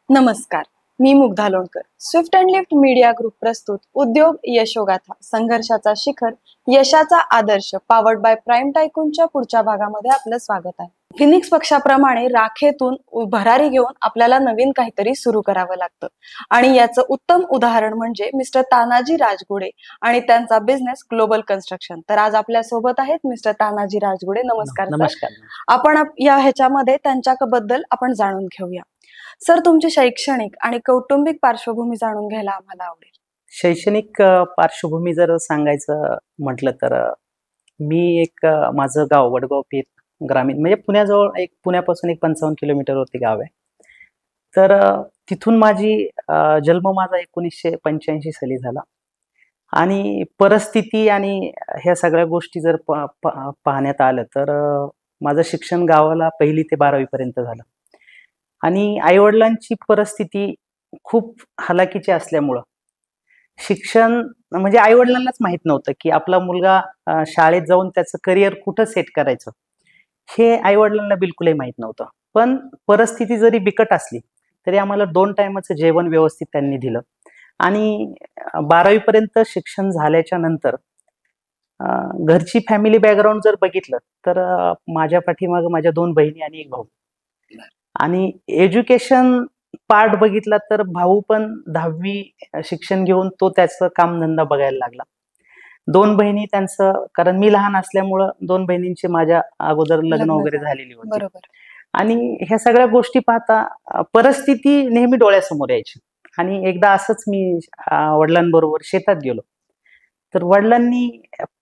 नमस्कार. मी Mugdha Lonkar. Swift and Lift media group प्रस्तुत उद्योग यशोगाथा संघर्षाचा शिखर यशाचा आदर्श पॉवर्ड बाय प्राइम टायकूनच्या पुढच्या भागामध्ये आपलं स्वागत आहे. फिनिक्स पक्षाप्रमाणे राखेतून भरारी घेऊन आपल्याला नवीन काहीतरी सुरू करावं लागतं आणि याचं उत्तम उदाहरण म्हणजे मिस्टर तानाजी राजगुडे आणि त्यांचा बिझनेस ग्लोबल कन्स्ट्रक्शन. तर आज आपल्या सोबत आहेत मिस्टर तानाजी राजगुडे. नमस्कार सर. नमस्कार. आपण या ह्याच्यामध्ये त्यांच्याबद्दल आपण जाणून घेऊया. सर, तुमची शैक्षणिक आणि कौटुंबिक पार्श्वभूमी जाणून घ्यायला आम्हाला आवडेल. शैक्षणिक पार्श्वभूमी जर सांगायचं म्हटलं तर माझं गाव वडगाव पीर ग्रामीण म्हणजे पुण्याजवळ पुण्यापासून 55 किलोमीटरवरती गाव आहे. तर तिथून जन्म माझा 1985 साली झाला आणि परिस्थिती आणि ह्या सगळ्या गोष्टी जर पाहण्यात आलं तर माझं शिक्षण गावाला 1ली ते 12वी पर्यंत झालं आणि आईवडिलांची परिस्थिती खूप हलाखीची असल्यामुळं शिक्षण म्हणजे आईवडिलांनाच माहित नव्हतं की आपला मुलगा शाळेत जाऊन त्याचं करिअर कुठं सेट करायचं हे आईवडिलांना बिलकुलही माहित नव्हतं. पण परिस्थिती जरी बिकट असली तरी आम्हाला 2 टायमाचं जेवण व्यवस्थित त्यांनी दिलं आणि 12वी पर्यंत शिक्षण झाल्याच्या नंतर घरची फॅमिली बॅकग्राऊंड जर बघितलं तर माझ्या पाठीमागं माझ्या 2 बहिणी आणि 1 भाऊ आणि एज्युकेशन पार्ट बघितला तर भाऊ पण 10वी शिक्षण घेऊन तो त्याचं कामधंदा बघायला लागला. 2 बहिणी त्यांचं, कारण मी लहान असल्यामुळं 2 बहिणींची माझ्या अगोदर लग्न वगैरे झालेली होती. बरोबर. आणि ह्या सगळ्या गोष्टी पाहता परिस्थिती नेहमी डोळ्यासमोर यायची. आणि एकदा असंच मी वडिलांबरोबर शेतात गेलो तर वडिलांनी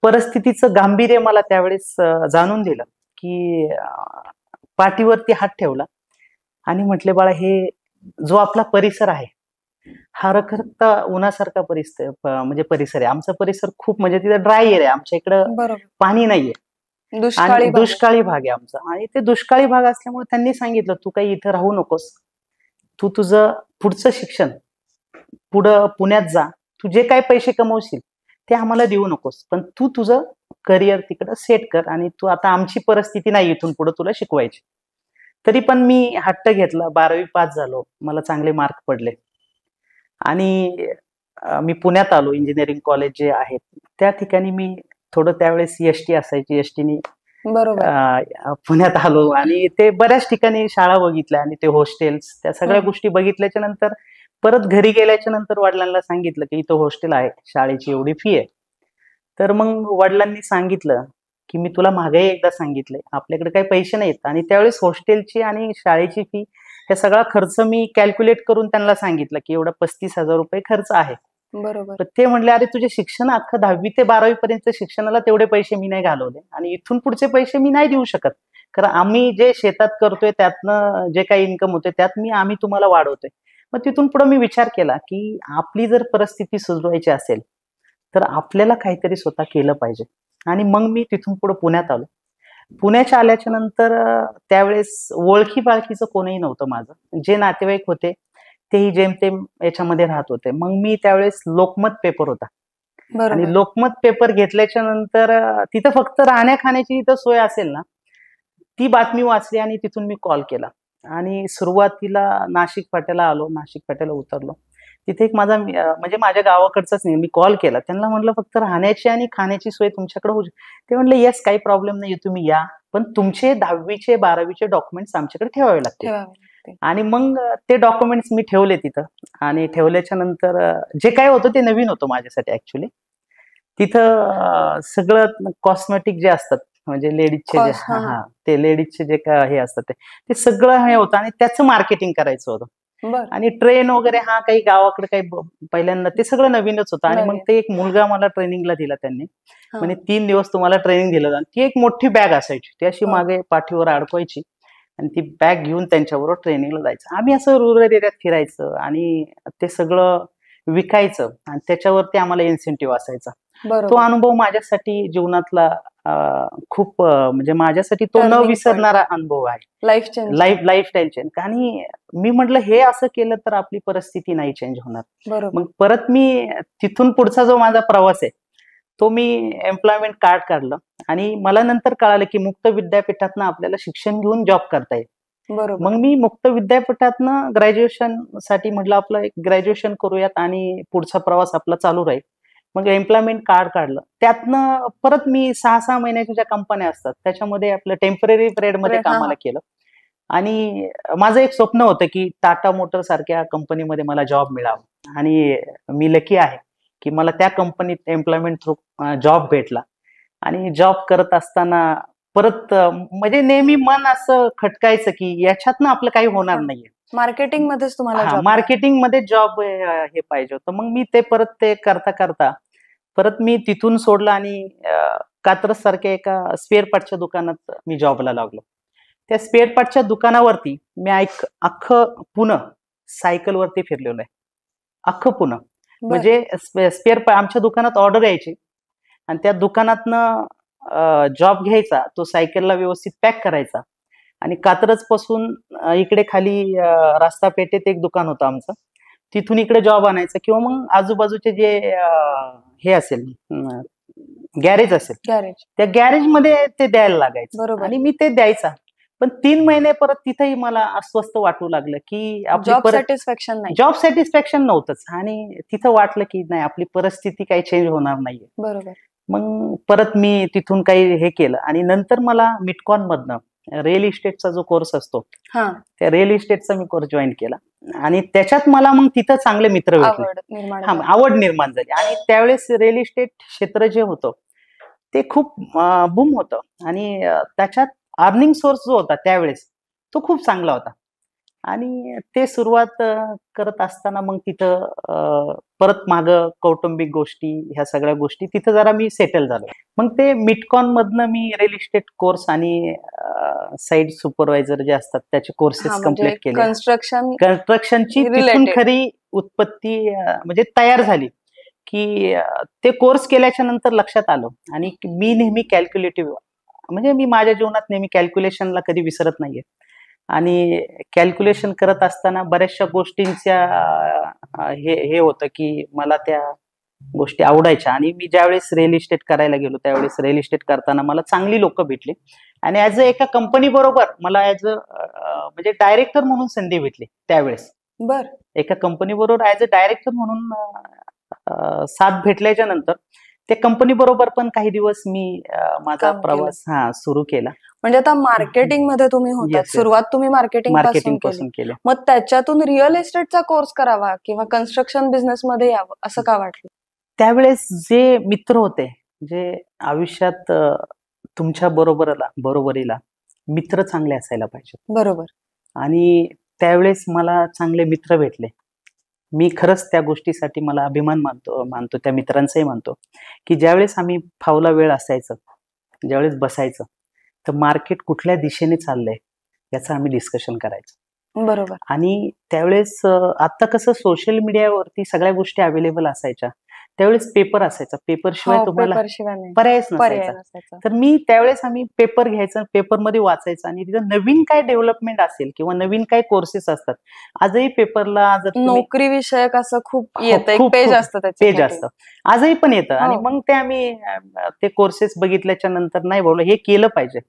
परिस्थितीचं गांभीर्य मला त्यावेळेस जाणून दिलं की पाठीवरती हात ठेवला आणि म्हटले, बाळा, हे जो आपला परिसर आहे हा रखरखता उन्हासारखा म्हणजे परिसर आहे. आमचा परिसर खूप म्हणजे तिथं ड्राय एरिया आहे, आमच्या इकडं बरोबर. पाणी नाहीये आणि दुष्काळी भाग आहे आमचा. आणि ते दुष्काळी भाग असल्यामुळे त्यांनी सांगितलं, तू काही इथं राहू नकोस, तू तुझं पुढचं शिक्षण पुढं पुण्यात जा, तू जे काही पैसे कमवशील ते आम्हाला देऊ नकोस, पण तू तुझं करिअर तिकडं सेट कर आणि तू आता आमची परिस्थिती नाही इथून पुढे तुला शिकवायची. तरी पण मी हट्ट घेतला. 12वी पास झालो, मला चांगले मार्क पडले आणि मी पुण्यात आलो. इंजिनिअरिंग कॉलेज जे आहेत त्या ठिकाणी मी थोडं त्यावेळेस एसटी असायची, एसटीनी पुण्यात आलो आणि ते बऱ्याच ठिकाणी शाळा बघितल्या आणि ते हॉस्टेल्स त्या सगळ्या गोष्टी बघितल्याच्या नंतर परत घरी गेल्याच्या नंतर वडिलांना सांगितलं की इथं हॉस्टेल आहे, शाळेची एवढी फी आहे. तर मग वडिलांनी सांगितलं की मी तुला मागेही एकदा सांगितलंय, आपल्याकडे काही पैसे नाहीत. आणि त्यावेळेस हॉस्टेलची आणि शाळेची फी हे सगळा खर्च मी कॅल्क्युलेट करून त्यांना सांगितलं की एवढा 35,000 रुपये खर्च आहे. बरोबर. तर ते म्हणले, अरे तुझे शिक्षण अख्खं 10वी ते 12वी पर्यंत शिक्षणाला तेवढे पैसे मी नाही घालवले आणि इथून पुढचे पैसे मी नाही देऊ शकत, कारण आम्ही जे शेतात करतोय त्यातनं जे काही इन्कम होते त्यात आम्ही तुम्हाला वाढवतोय. मग तिथून पुढे मी विचार केला की आपली जर परिस्थिती सुधारायची असेल तर आपल्याला काहीतरी स्वतः केलं पाहिजे. आणि मग मी तिथून पुढे पुण्यात आलो. पुण्याच्या आल्याच्या नंतर त्यावेळेस ओळखी पाळखीचं कोणीही नव्हतं माझं. जे नातेवाईक होते तेही जेमतेम याच्यामध्ये राहत होते. मग मी त्यावेळेस लोकमत पेपर होता आणि लोकमत पेपर घेतल्याच्या नंतर तिथं फक्त राहण्या खाण्याची इथं सोय असेल ना, ती बातमी वाचली आणि तिथून मी कॉल केला आणि सुरुवातीला नाशिक फाट्याला आलो. नाशिक फाट्याला उतरलो. तिथे एक माझा म्हणजे माझ्या गावाकडचाच नाही, मी कॉल केला. त्यांना म्हटलं फक्त राहण्याची आणि खाण्याची सोय तुमच्याकडे होऊ शकते. ते म्हणले, येस, काही प्रॉब्लेम नाही, तुम्ही या, पण तुमचे 10वीचे 12वीचे डॉक्युमेंट्स आमच्याकडे ठेवावे लागतील. आणि मग ते डॉक्युमेंट्स मी ठेवले तिथं. आणि ठेवल्याच्या नंतर जे काय होतं ते नवीन होतं माझ्यासाठी ऍक्च्युली. तिथं सगळं कॉस्मेटिक जे असतात म्हणजे लेडीजचे जे ते लेडीजचे जे काय हे असतात ते सगळं हे होतं आणि त्याचं मार्केटिंग करायचं होतं. आणि ट्रेन वगैरे काही गावाकडे काही पहिल्यांदा ते सगळं नवीनच होतं. आणि मग ते एक मुलगा मला ट्रेनिंगला दिला त्यांनी, म्हणजे 3 दिवस तुम्हाला ट्रेनिंग दिलं. आणि ती एक मोठी बॅग असायची, ती अशी मागे पाठीवर अडकवायची आणि ती बॅग घेऊन त्यांच्याबरोबर ट्रेनिंगला जायचं. आम्ही असं रूरल एरियात फिरायचं आणि ते सगळं विकायचं आणि त्याच्यावरती आम्हाला इन्सेंटिव्ह असायचा. तो अनुभव माझ्यासाठी जीवनातला खूप म्हणजे माझ्यासाठी तो न विसरणारा अनुभव आहे. Lifestyle change. आणि मी म्हटलं हे असं केलं तर आपली परिस्थिती नाही चेंज होणार. मग परत मी तिथून पुढचा जो माझा प्रवास आहे तो मी एम्प्लॉयमेंट कार्ड काढलं आणि मला नंतर कळालं की मुक्त विद्यापीठातनं आपल्याला शिक्षण घेऊन जॉब करता येईल. बरोबर. मग मी मुक्त विद्यापीठातनं ग्रॅज्युएशन साठी म्हटलं आपलं एक ग्रॅज्युएशन करूयात आणि पुढचा प्रवास आपला चालू राहील. मग एम्प्लॉयमेंट कार्ड काढलं. त्यातनं परत मी 6-6 महिन्याच्या ज्या कंपन्या असतात त्याच्यामध्ये आपलं टेम्पररी पिरियडमध्ये हा कामाला केलं. आणि माझं एक स्वप्न होतं की टाटा मोटर सारख्या कंपनीमध्ये मला जॉब मिळावा आणि मी लकी आहे की मला त्या कंपनीत एम्प्लॉयमेंट थ्रू जॉब भेटला. आणि जॉब करत असताना परत म्हणजे नेहमी मन असं खटकायचं की याच्यातनं आपलं काही होणार हा. नाहीये. मार्केटिंग मध्येच तुम्हाला हा, जॉब मार्केटिंग मध्ये जॉब हे पाहिजे होतं. मग मी ते परत ते करता करता परत मी तिथून सोडलं आणि कात्रज सारख्या एका स्पेअर पार्टच्या दुकानात मी जॉबला लागलो. त्या स्पेअर पार्टच्या दुकानावरती मी अख्खं पुणे सायकलवरती फिरलेलो आहे. अख्खं पुणे. बर. म्हणजे स्पेअर आमच्या दुकानात ऑर्डर यायची आणि त्या दुकानातनं जॉब घ्यायचा, तो सायकलला व्यवस्थित पॅक करायचा आणि कात्रज पासून इकडे खाली रास्ता पेठेत एक दुकान होतं आमचं. तिथून इकडे जॉब आणायचा किंवा मग आजूबाजूचे जे हे असेल गॅरेज असेल गॅरेज. त्या गॅरेजमध्ये ते द्यायला लागायचं बरोबर. आणि मी ते द्यायचा. पण 3 महिने परत तिथेही मला अस्वस्थ वाटू लागलं की आपली जॉब परत सॅटिस्फॅक्शन नाही. जॉब सॅटिस्फॅक्शन नव्हतंच आणि तिथं वाटलं की नाही आपली परिस्थिती काही चेंज होणार नाहीये. बरोबर. मग परत मी तिथून काही हे केलं आणि नंतर मला मिटकॉन मधनं रिअल इस्टेटचा जो कोर्स असतो हा. त्या रिअल इस्टेटचा मी कोर्स जॉईन केला आणि त्याच्यात मला मग तिथं चांगले मित्र भेटले. आवड निर्माण हा, झाली. आवड निर्माण झाली आणि त्यावेळेस रिअल इस्टेट क्षेत्र जे होतं ते खूप बूम होतं आणि त्याच्यात अर्निंग सोर्स जो होता त्यावेळेस तो खूप चांगला होता आणि ते सुरुवात करत असताना मग तिथं परत मागं कौटुंबिक गोष्टी ह्या सगळ्या गोष्टी तिथं जरा मी सेटल झालो. मग ते मिटकॉन मधनं मी रिअल इस्टेट कोर्स आणि साईट सुपरवायझर जे असतात त्याचे हा, कोर्सेस म्हणजे कंप्लीट केले. कन्स्ट्रक्शन कन्स्ट्रक्शनची तिथून रिलेटेड. खरी उत्पत्ती म्हणजे तयार झाली की ते कोर्स केल्याच्या नंतर लक्षात आलं आणि मी नेहमी कॅल्क्युलेटिव्ह म्हणजे मी माझ्या जीवनात नेहमी कॅल्क्युलेशनला कधी विसरत नाहीये आणि कॅल्क्युलेशन करत असताना बऱ्याचशा गोष्टींच्या हे होतं की मला त्या गोष्टी आवडायच्या आणि मी ज्यावेळेस रिअल इस्टेट करायला गेलो त्यावेळेस रिअल इस्टेट करताना मला चांगली लोक भेटली आणि ऍज अ एका कंपनी बरोबर मला ऍज अ म्हणजे डायरेक्टर म्हणून संधी भेटली त्यावेळेस. बर. एका कंपनी बरोबर ऍज अ डायरेक्टर म्हणून साथ भेटल्याच्या नंतर त्या कंपनी बरोबर पण काही दिवस मी माझा काम केलं. प्रवास सुरू केला. म्हणजे आता मार्केटिंग मध्ये तुम्ही होतात. Yes, yes. सुरुवात तुम्ही मार्केटिंग मार्केटिंग पासून पासून केली. केलं. मग त्याच्यातून रिअल एस्टेटचा कोर्स करावा किंवा कन्स्ट्रक्शन बिझनेस मध्ये यावं असं का वाटलं? त्यावेळेस जे मित्र होते जे आयुष्यात तुमच्या बरोबरीला मित्र चांगले असायला पाहिजेत बरोबर. आणि त्यावेळेस मला चांगले मित्र भेटले. मी खरंच त्या गोष्टीसाठी मला अभिमान मानतो त्या मित्रांचाही मानतो की ज्यावेळेस आम्ही फावला वेळ असायचं ज्यावेळेस बसायचं तर मार्केट कुठल्या दिशेने चाललंय याचं आम्ही डिस्कशन करायचो. बरोबर. आणि त्यावेळेस आता कसं सोशल मीडियावरती सगळ्या गोष्टी अवेलेबल असायच्या त्यावेळेस पेपर असायचा. पेपर शिवाय तुम्हाला पेपर शिवाय नाही. पर्यायच पर्याय नसायचा. नसायचा. तर मी त्यावेळेस आम्ही पेपर घ्यायचा पेपरमध्ये वाचायचं आणि तिथं नवीन काय डेव्हलपमेंट असेल किंवा नवीन काय कोर्सेस असतात आजही पेपरला जर तुम्ही नोकरी विषयक असं खूप हो, येतं. एक खूप पेज खूप असतं पेज त्याच्यासाठी. असतं. आजही पण येतं आणि हो. मग ते आम्ही ते कोर्सेस बघितल्याच्या नंतर नाही बोललो हे केलं पाहिजे.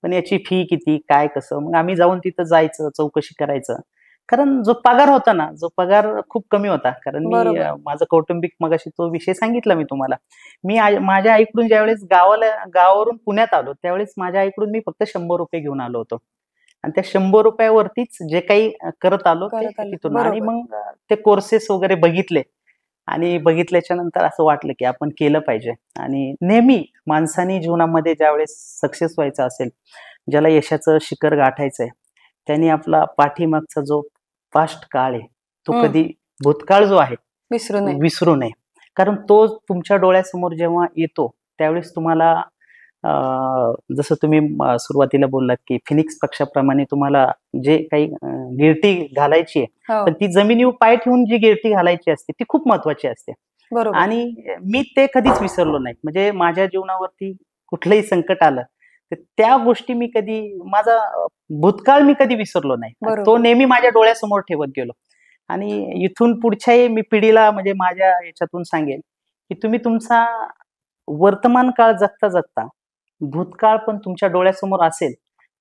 पण याची फी किती काय कसं मग आम्ही जाऊन तिथं जायचं चौकशी करायचं. कारण जो पगार होता ना जो पगार खूप कमी होता कारण मी बरोबर. माझं कौटुंबिक मगाशी तो विषय सांगितला मी तुम्हाला. मी माझ्या आईकडून ज्यावेळेस गावावरून पुण्यात आलो त्यावेळेस माझ्या आईकडून मी फक्त ₹100 घेऊन आलो होतो आणि त्या ₹100 वरतीच जे काही करत आलो ते करत आले. तिथून आणि बरोबर. मग ते कोर्सेस वगैरे बघितले आणि बघितल्याच्या नंतर असं वाटलं की आपण केलं पाहिजे आणि नेहमी माणसाने जीवनामध्ये ज्यावेळेस सक्सेस व्हायचं असेल ज्याला यशाचं शिखर गाठायचंय त्यांनी आपला पाठीमागचा जो पास्ट काळ आहे तो कधी भूतकाळ जो आहे विसरू नये. विसरू नये. कारण तो तुमच्या डोळ्यासमोर जेव्हा येतो त्यावेळेस तुम्हाला जसं तुम्ही सुरुवातीला बोललात की फिनिक्स पक्षाप्रमाणे तुम्हाला जे काही गिरटी घालायची आहे हो. पण ती जमिनीवर पाय ठेवून जी गिरटी घालायची असते ती खूप महत्वाची असते. बरोबर. आणि मी ते कधीच विसरलो नाही. म्हणजे माझ्या जीवनावरती कुठलंही संकट आलं तर त्या गोष्टी मी कधी माझा भूतकाळ मी कधी विसरलो नाही. बरोबर. तो नेहमी माझ्या डोळ्यासमोर ठेवत गेलो आणि इथून पुढच्याही मी पिढीला म्हणजे माझ्या याच्यातून सांगेन की तुम्ही तुमचा वर्तमान काळ जगता जगता भूतकाळ पण तुमच्या डोळ्यासमोर असेल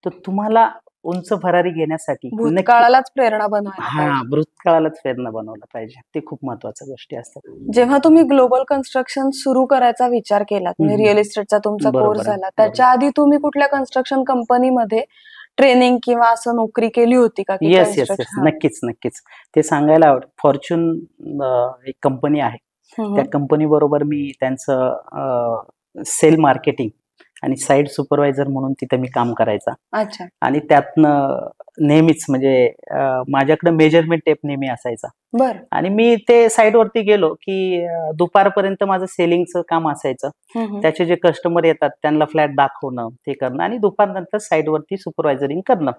तर तुम्हाला उंच भरारी घेण्यासाठी नक्की भूतकाळालाच प्रेरणा बनवायला हा पाहिजे. भूतकाळालाच प्रेरणा बनवलं पाहिजे. ते खूप महत्वाच्या गोष्टी असतात. जेव्हा तुम्ही ग्लोबल कन्स्ट्रक्शन सुरू करायचा विचार केलात, म्हणजे हम्म. रिअल इस्टेटचा तुमचा बरोबर कोर्स आहे, झाला, त्याच्या आधी तुम्ही कुठल्या कन्स्ट्रक्शन कंपनीमध्ये ट्रेनिंग किंवा असं नोकरी केली होती का, की येस येस येस कन्स्ट्रक्शन? नक्कीच नक्कीच ते सांगायला आवडेल. फॉर्च्यून एक कंपनी आहे. त्या कंपनी बरोबर मी त्यांचं सेल मार्केटिंग आणि साईट सुपरवायझर म्हणून तिथे मी काम करायचा. अच्छा. आणि त्यातनं नेहमीच म्हणजे माझ्याकडे मेजरमेंट टेप नेहमी असायचा. बर. आणि मी ते साईटवरती गेलो की दुपारपर्यंत माझं सेलिंगचं काम असायचं. त्याचे जे कस्टमर येतात त्यांना फ्लॅट दाखवणं, ते करणं आणि दुपारनंतर साईटवरती सुपरवायझरिंग करणं.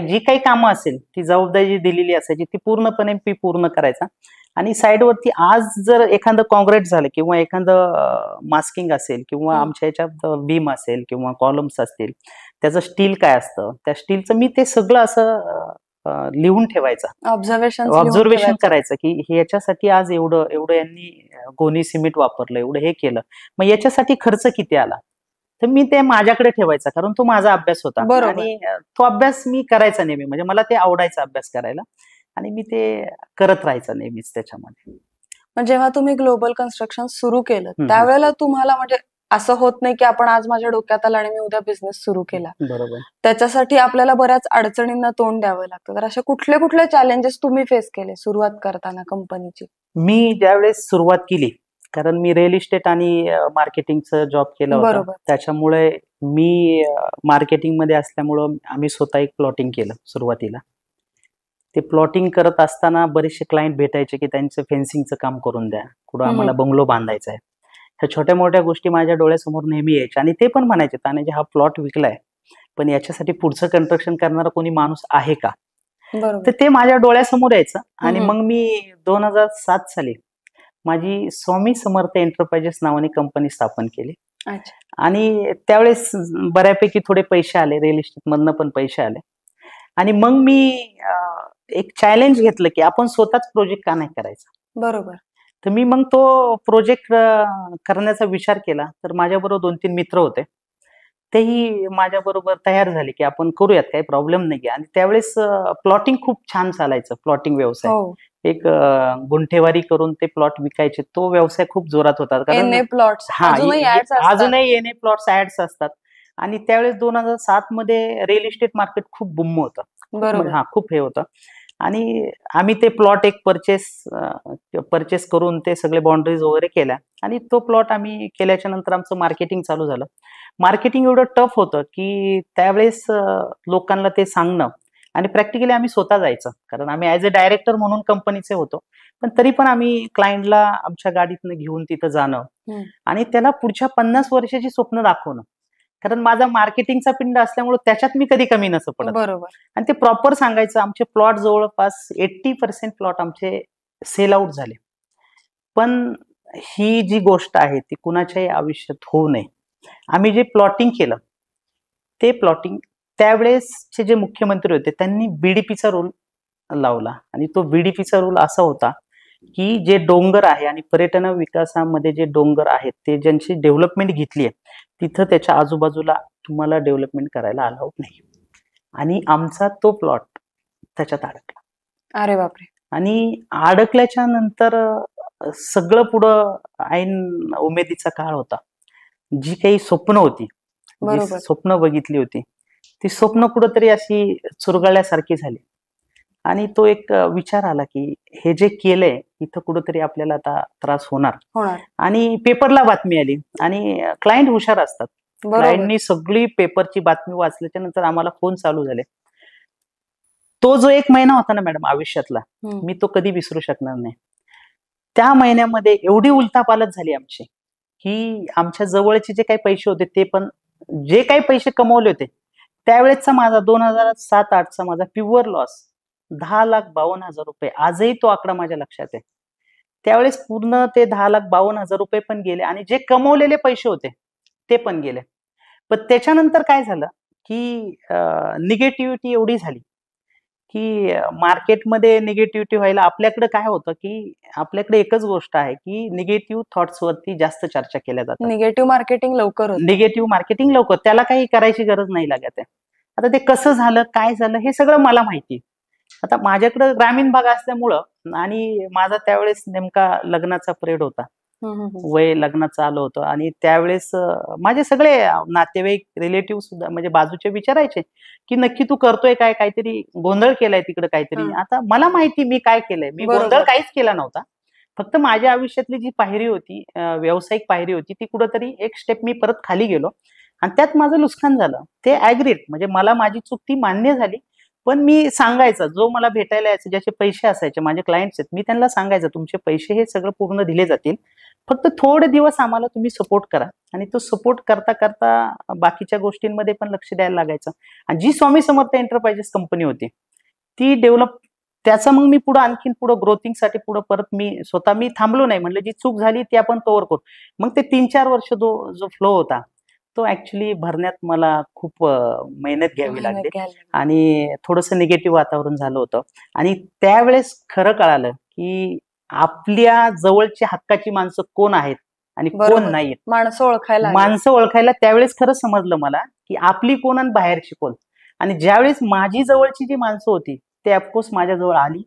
जी काही कामं असेल ती जबाबदारी जी दिलेली असायची ती पूर्णपणे मी पूर्ण करायचा. आणि साईडवरती आज जर एखादं कॉन्क्रीट झालं किंवा एखादं मास्किंग असेल किंवा आमच्या ह्याच्यात बीम असेल किंवा कॉलम्स असतील, त्याचं स्टील काय असतं, त्या स्टीलचं मी ते सगळं असं लिहून ठेवायचं. ऑब्झर्वेशन करायचं की ह्याच्यासाठी आज एवढं एवढं यांनी गोणी सिमेंट वापरलं, एवढं हे केलं, मग याच्यासाठी खर्च किती आला. तर मी ते माझ्याकडे ठेवायचा, कारण तो माझा अभ्यास होता. आणि तो अभ्यास मी करायचा नेहमी, म्हणजे मला ते आवडायचा अभ्यास करायला आणि मी ते करत राहायचं नेहमीच त्याच्यामध्ये. जेव्हा तुम्ही ग्लोबल कन्स्ट्रक्शन सुरू केलं त्यावेळेला तुम्हाला म्हणजे असं होत नाही की आपण आज माझ्या डोक्यात आलं आणि मी उद्या बिझनेस सुरू केला. बरोबर. त्याच्यासाठी आपल्याला बऱ्याच अडचणींना तोंड द्यावं लागतं. तर अशा कुठले कुठले चॅलेंजेस तुम्ही फेस केले सुरुवात करताना कंपनीची? मी ज्यावेळेस सुरुवात केली, कारण मी रिअल इस्टेट आणि मार्केटिंगचं जॉब केलं होतं, त्याच्यामुळे मी मार्केटिंगमध्ये असल्यामुळं आम्ही स्वतः एक प्लॉटिंग केलं सुरुवातीला. ते प्लॉटिंग करत असताना बरेचसे क्लायंट भेटायचे की त्यांचं फेन्सिंगचं काम करून द्या, कुठं आम्हाला बंगलो बांधायचा आहे. ह्या छोट्या मोठ्या गोष्टी माझ्या डोळ्यासमोर नेहमी यायच्या आणि ते पण म्हणायचे, तानाजी हा प्लॉट विकलाय, पण याच्यासाठी पुढचं कन्स्ट्रक्शन करणारा कोणी माणूस आहे का. तर ते माझ्या डोळ्यासमोर यायचं. आणि मग मी 2007 साली माझी स्वामी समर्थ एंटरप्राइजेस नावाने कंपनी स्थापन केली. आणि त्यावेळेस बऱ्यापैकी थोडे पैसे आले, रिअल इस्टेट मधनं पण पैसे आले. आणि मग मी एक चॅलेंज घेतलं की आपण स्वतःच प्रोजेक्ट का नाही करायचा. बरोबर. तर मी मग तो प्रोजेक्ट करण्याचा विचार केला. तर माझ्याबरोबर 2-3 मित्र होते, तेही माझ्याबरोबर तयार झाले की आपण करूयात, काही प्रॉब्लेम नाही. आणि त्यावेळेस प्लॉटिंग खूप छान चालायचं, प्लॉटिंग व्यवसाय. एक गुंठेवारी करून ते प्लॉट विकायचे, तो व्यवसाय खूप जोरात होता. कारण अजूनही एनए प्लॉट्स ऍड्स असतात. आणि त्यावेळेस 2007 मध्ये रिअल इस्टेट मार्केट खूप बुम होतं. खूप हे होतं. आणि आम्ही ते प्लॉट एक परचेस करून ते सगळे बाउंड्रीज वगैरे केल्या. आणि तो प्लॉट आम्ही केल्याच्या नंतर आमचं मार्केटिंग चालू झालं. मार्केटिंग एवढं टफ होतं की त्यावेळेस लोकांना ते सांगणं, आणि प्रॅक्टिकली आम्ही स्वतः जायचं, कारण आम्ही ऍज अ डायरेक्टर म्हणून कंपनीचे होतो. पण तरी पण आम्ही क्लायंटला आमच्या गाडीतनं घेऊन तिथं जाणं आणि त्याला पुढच्या 50 वर्षाची स्वप्न दाखवणं. कारण माझा मार्केटिंगचा पिंड असल्यामुळे त्याच्यात मी कधी कमी नसं पडत. आणि ते प्रॉपर सांगायचं. आमचे प्लॉट जवळपास 80% प्लॉट आमचे सेल आउट झाले. पण ही जी गोष्ट आहे ती कुणाच्याही आयुष्यात होऊ नये. आम्ही जे प्लॉटिंग केलं, ते प्लॉटिंग त्यावेळेसचे जे मुख्यमंत्री होते त्यांनी बीडीपीचा रूल लावला. आणि तो बीडीपीचा रूल असा होता की जे डोंगर आहे आणि पर्यटन विकासामध्ये जे डोंगर आहेत ते ज्यांची डेव्हलपमेंट घेतली आहे, तिथं त्याच्या आजूबाजूला तुम्हाला डेव्हलपमेंट करायला अलाउड नाही. आणि आमचा तो प्लॉट त्याच्यात अडकला. अरे बापरे. आणि अडकल्याच्या नंतर सगळं पुढं ऐन उमेदीचा काळ होता. जी काही स्वप्न होती, जी स्वप्न बघितली होती, ती स्वप्न कुठंतरी अशी चुरगळल्यासारखी झाली. आणि तो एक विचार आला की हे जे केलंय इथं कुठंतरी आपल्याला आता त्रास होणार. आणि पेपरला बातमी आली. आणि क्लायंट हुशार असतात. क्लायंटनी सगळी पेपरची बातमी वाचल्याच्या नंतर आम्हाला फोन चालू झाले. तो जो 1 महिना होता ना मॅडम आयुष्यातला, मी तो कधी विसरू शकणार नाही. त्या महिन्यामध्ये एवढी उलथापालथ झाली आमची की आमच्या जवळचे जे काही पैसे होते ते पण, जे काही पैसे कमवले होते त्यावेळेसचा माझा 2007-08चा माझा प्युअर लॉस 10,52,000 रुपये. आजही तो आकडा माझ्या लक्षात आहे. त्यावेळेस पूर्ण ते 10,52,000 रुपये पण गेले आणि जे कमवलेले पैसे होते ते पण गेले. पण त्याच्यानंतर काय झालं की निगेटिव्हिटी एवढी झाली की मार्केटमध्ये निगेटिव्हिटी व्हायला आपल्याकडे काय होतं की आपल्याकडे एकच गोष्ट आहे की निगेटिव्ह थॉट्स वरती जास्त चर्चा केल्या जातात. निगेटिव्ह मार्केटिंग लवकर, त्याला काही करायची गरज नाही लागत आहे. आता ते कसं झालं, काय झालं हे सगळं मला माहिती. आता माझ्याकडं ग्रामीण भाग असल्यामुळं आणि माझा त्यावेळेस नेमका लग्नाचा पिरियड होता. वय लग्नाचं आलं होतं आणि त्यावेळेस माझे सगळे नातेवाईक, रिलेटिव्ह सुद्धा म्हणजे बाजूचे विचारायचे, की नक्की तू करतोय काय? काहीतरी गोंधळ केलाय तिकडे काहीतरी. हं. आता मला माहिती मी काय केलंय. मी गोंधळ बरोबर. काहीच केला नव्हता. फक्त माझ्या आयुष्यातली जी पायरी होती, व्यावसायिक पायरी होती, ती कुठेतरी एक स्टेप मी परत खाली गेलो आणि त्यात माझं नुकसान झालं. ते ॲग्रीड म्हणजे मला माझी चूक ती मान्य झाली. पण मी सांगायचं, जो मला भेटायला यायचे, ज्याचे पैसे असायचे, माझे क्लायंट्स आहेत, मी त्यांना सांगायचं, तुमचे पैसे हे सगळं पूर्ण दिले जातील. फक्त थोडे दिवस आम्हाला तुम्ही सपोर्ट करा आणि तो सपोर्ट करता करता बाकीच्या गोष्टींमध्ये पण लक्ष द्यायला लागायचं. आणि जी स्वामी समर्थ एंटरप्राइजेस कंपनी होती ती डेव्हलप, त्याचा मग मी पुढे आणखीन पुढे ग्रोथिंगसाठी पुढे परत मी स्वतः मी थांबलो नाही. म्हणलं जी चूक झाली ती आपण कव्हर करू. मग ते 3-4 वर्ष जो फ्लो होता तो ऍक्च्युली भरण्यात मला खूप मेहनत घ्यावी लागली आणि थोडंसं निगेटिव्ह वातावरण झालं होतं. आणि त्यावेळेस खरं कळालं की आपल्या जवळची हक्काची माणसं कोण आहेत आणि कोण बरोबर. नाहीत. माणसं ओळखायला लागली. माणसं ओळखायला त्यावेळेस खरं समजलं मला की आपली कोण आणि बाहेरची कोण. आणि ज्यावेळेस माझी जवळची जी माणसं होती ते ऑफकोर्स माझ्याजवळ आली.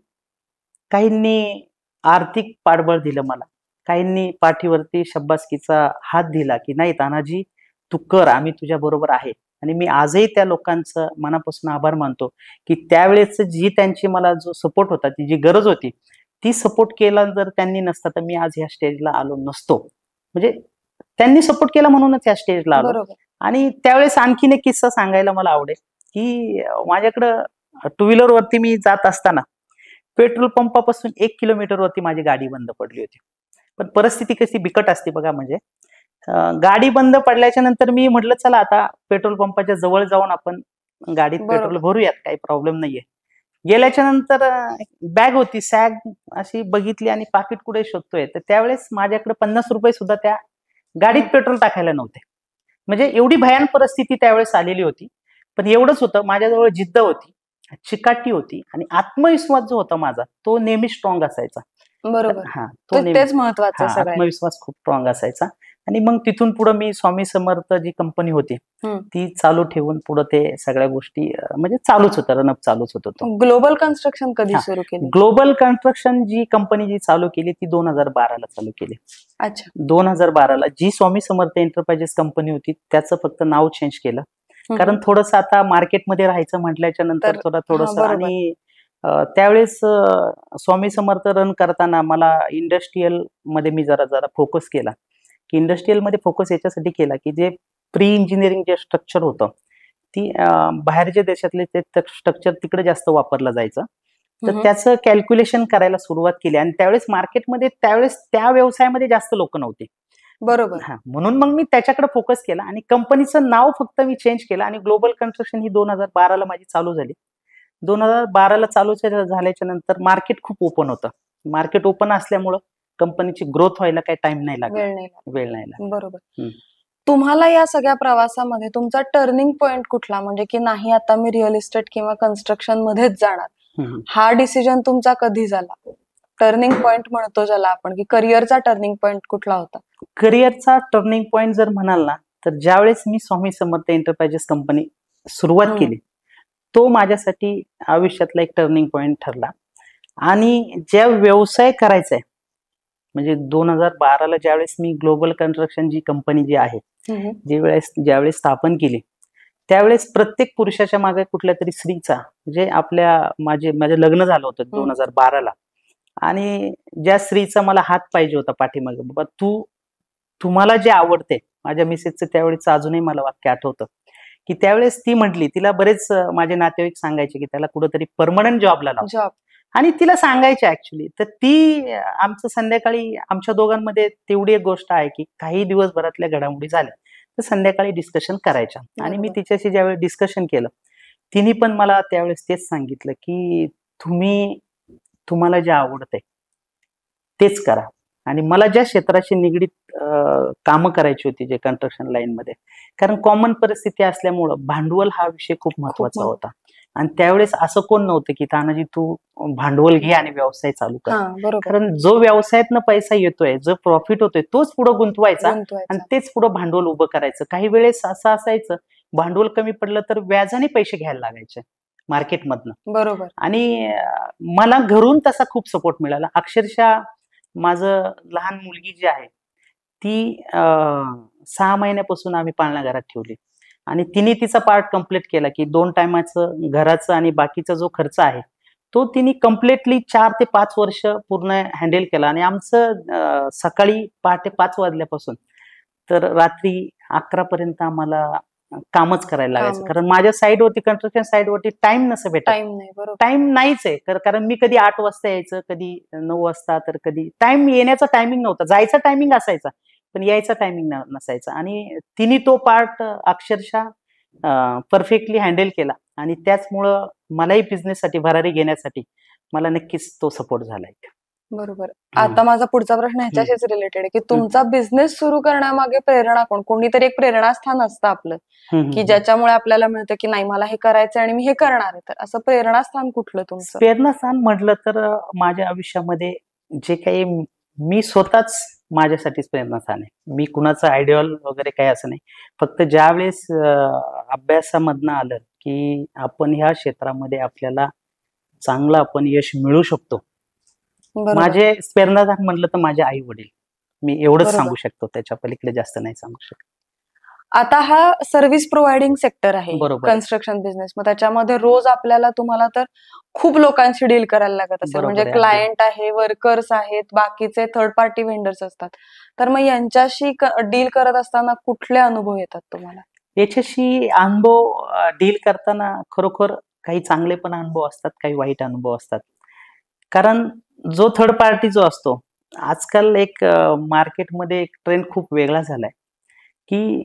काहींनी आर्थिक पाठबळ दिलं मला, काहींनी पाठीवरती शब्बासकीचा हात दिला की नाही तानाजी तू कर, आम्ही तुझ्या बरोबर आहे. आणि मी आजही त्या लोकांचं मनापासून आभार मानतो की त्यावेळेस जी त्यांची मला जो सपोर्ट होता, ती जी गरज होती, ती सपोर्ट केला जर त्यांनी नसता तर मी आज ह्या स्टेजला आलो नसतो. म्हणजे त्यांनी सपोर्ट केला म्हणूनच ह्या स्टेजला आलो. बरोबर. आणि त्यावेळेस आणखीन एक किस्सा सांगायला मला आवडेल की माझ्याकडं टू व्हीलर वरती मी जात असताना पेट्रोल पंपापासून 1 किलोमीटरवरती माझी गाडी बंद पडली होती. पण परिस्थिती कशी बिकट असते बघा. म्हणजे गाडी बंद पडल्याच्या नंतर मी म्हटलं चला आता पेट्रोल पंपाच्या जवळ जाऊन आपण गाडीत पेट्रोल बरोबर. भरूयात, काही प्रॉब्लेम नाहीये. गेल्याच्या नंतर बॅग होती, सॅग अशी बघितली आणि पाकिट कुठे शोधतोय, तर त्यावेळेस माझ्याकडे ₹50 सुद्धा त्या गाडीत पेट्रोल टाकायला नव्हते. म्हणजे एवढी भयान परिस्थिती त्यावेळेस आलेली होती. पण एवढंच होतं, माझ्याजवळ जिद्द होती, चिकाटी होती आणि आत्मविश्वास जो होता माझा तो नेहमी स्ट्रॉंग असायचा. बरोबर. हा, तो नेहमी तेच महत्वाचं आहे सगळ्यात. आत्मविश्वास खूप स्ट्रॉंग असायचा. आणि मग तिथून पुढे मी स्वामी समर्थ जी कंपनी होती हं. ती चालू ठेवून पुढे ते सगळ्या गोष्टी म्हणजे चालूच होतं, रनअप चालूच होतं तो. ग्लोबल कन्स्ट्रक्शन कधी हा. सुरू केली? ग्लोबल कन्स्ट्रक्शन जी कंपनी जी चालू केली ती 2012 ला चालू केली. अच्छा. 2012 ला जी स्वामी समर्थ एंटरप्राइजेस कंपनी होती त्याचं फक्त नाव चेंज केलं. हं. कारण थोडंसं आता मार्केटमध्ये राहायचं म्हटल्याच्या नंतर थोडंसं बरोबर. आणि त्यावेळेस स्वामी समर्थ रन करताना मला इंडस्ट्रीयल मध्ये मी जरा फोकस केला. की इंडस्ट्रीयल मध्ये फोकस याच्यासाठी केला की जे प्री इंजिनिअरिंग जे स्ट्रक्चर होतं ती बाहेरच्या देशातले ते स्ट्रक्चर तिकडे जास्त वापरलं जायचं. तर त्याचं कॅल्क्युलेशन करायला सुरुवात केली आणि त्यावेळेस मार्केटमध्ये त्यावेळेस त्या व्यवसायामध्ये जास्त लोक नव्हते. बरोबर. हा, म्हणून मग मी त्याच्याकडे फोकस केला आणि कंपनीचं नाव फक्त मी चेंज केलं आणि ग्लोबल कन्स्ट्रक्शन ही 2012 ला माझी चालू झाली. 2012 ला चालू झाल्याच्या नंतर मार्केट खूप ओपन होतं. मार्केट ओपन असल्यामुळं कंपनीची ग्रोथ व्हायला काही टाइम नाही लागला, वेळ नाही लागला. बरोबर. हं. तुम्हाला या सगळ्या प्रवासामध्ये तुमचा टर्निंग पॉइंट कुठला, म्हणजे की नाही आता मी रिअल इस्टेट किंवा कन्स्ट्रक्शन मध्येच जाणार, हं. हा डिसिजन तुमचा कधी झाला? टर्निंग पॉइंट म्हणतो ज्याला आपण, की करिअरचा टर्निंग पॉइंट कुठला होता? करिअरचा टर्निंग पॉइंट जर म्हणाल ना तर ज्यावेळेस मी स्वामी समर्थ एंटरप्राइजेस कंपनी सुरुवात केली तो माझ्यासाठी आयुष्यातला एक टर्निंग पॉइंट ठरला. आणि ज्या व्यवसाय करायचा आहे म्हणजे 2012 ला ज्यावेळेस मी ग्लोबल कन्स्ट्रक्शन जी कंपनी जी आहे ज्यावेळेस स्थापन केली त्यावेळेस प्रत्येक पुरुषाच्या मागे कुठल्या तरी स्त्रीचा म्हणजे माझे लग्न झालं होतं 2012 ला आणि ज्या स्त्रीचा मला हात पाहिजे होता पाठीमागे, बाबा तुम्हाला जे आवडते. माझ्या मिसेसचं त्यावेळेस अजूनही मला वाक्य आठवतं की त्यावेळेस ती म्हटली, तिला बरेच माझे नातेवाईक सांगायचे की त्याला कुठेतरी परमनंट जॉबला लाव आणि तिला सांगायचे ऍक्च्युली. तर ती आमचं संध्याकाळी आमच्या दोघांमध्ये तेवढी एक गोष्ट आहे की काही दिवसभरातल्या घडामोडी झाल्या तर संध्याकाळी डिस्कशन करायच्या. आणि मी तिच्याशी ज्यावेळेस डिस्कशन केलं तिने पण मला त्यावेळेस तेच सांगितलं की तुम्हाला जे आवडतंय तेच करा. आणि मला ज्या क्षेत्राशी निगडीत कामं करायची होती जे कन्स्ट्रक्शन लाईन मध्ये, कारण कॉमन परिस्थिती असल्यामुळं भांडवल हा विषय खूप महत्वाचा होता. आणि त्यावेळेस असं कोण नव्हतं की तानाजी तू भांडवल घे आणि व्यवसाय चालू कर. कारण जो व्यवसायातनं पैसा येतोय, जो प्रॉफिट होतोय तोच पुढे गुंतवायचा आणि तेच पुढे भांडवल उभं करायचं. काही वेळेस असं असायचं भांडवल कमी पडलं तर व्याजाने पैसे घ्यायला लागायचे मार्केटमधनं. बरोबर. आणि मला घरून तसा खूप सपोर्ट मिळाला. अक्षरशः माझं लहान मुलगी जी आहे ती 6 महिन्यापासून आम्ही पाळणा घरात ठेवली आणि तिने तिचा पार्ट कंप्लीट केला, की 2 टायमाचं घराचं आणि बाकीचा जो खर्च आहे तो तिने कम्प्लिटली 4 ते 5 वर्ष पूर्ण हँडल केला. आणि आमचं सकाळी पहाटे 5 वाजल्यापासून तर रात्री 11 पर्यंत आम्हाला कामच करायला लागायचं. कामच. कारण माझ्या साईडवरती, कन्स्ट्रक्शन साईडवरती टाइम नसं भेटत. टाइम नाही. बरोबर. टाइम नाहीच आहे. कारण मी कधी 8 वाजता यायचं, कधी 9 वाजता, तर कधी टाइम येण्याचा टायमिंग नव्हता. जायचा टायमिंग असायचा, पण यायचा टायमिंग नसायचा. आणि तिने तो पार्ट अक्षरशः परफेक्टली हँडल केला आणि त्याचमुळं मलाही बिझनेससाठी भरारी घेण्यासाठी मला नक्कीच तो सपोर्ट झालाय. बरोबर. आता माझा पुढचा प्रश्न ह्याच्याशीच रिलेटेड आहे, की तुमचा बिझनेस सुरू करण्यामागे प्रेरणा कोण? कोणीतरी एक प्रेरणास्थान असतं आपलं, की ज्याच्यामुळे आपल्याला मिळतं की नाही मला हे करायचंय आणि मी हे करणार आहे. तर असं प्रेरणास्थान कुठलं तुमचं? प्रेरणास्थान म्हटलं तर माझ्या आयुष्यामध्ये जे काही मी स्वतःच माझ्यासाठीच प्रेरणास्थान आहे. मी कुणाचं आयडियल वगैरे काही असं नाही. फक्त ज्यावेळेस अभ्यासामधनं आलं की आपण ह्या क्षेत्रामध्ये आपल्याला चांगलं आपण यश मिळू शकतो. बरोबर. माझे प्रेरणास्थान म्हटलं तर माझे आई वडील. मी एवढंच बरोबर. सांगू शकतो, त्याच्या पलीकडे जास्त नाही सांगू शकत. आता हा सर्व्हिस प्रोव्हायडिंग सेक्टर आहे बरोबर आहे. Construction business. मग त्याच्यामध्ये रोज तुम्हाला तर खूप लोकांशी डील करायला लागत असेल. बरोबर म्हणजे आहे, अगदी. क्लायंट आहे, वर्कर्स आहेत, बाकीचे थर्ड पार्टी वेंडर्स असतात. तर मग यांच्याशी डील करत असताना कुठले अनुभव येतात तुम्हाला? याच्याशी अनुभव डील करताना खरोखर काही चांगले पण अनुभव असतात, काही वाईट अनुभव असतात. कारण जो थर्ड पार्टी जो असतो, आजकाल एक मार्केटमध्ये एक ट्रेंड खूप वेगळा झालाय, की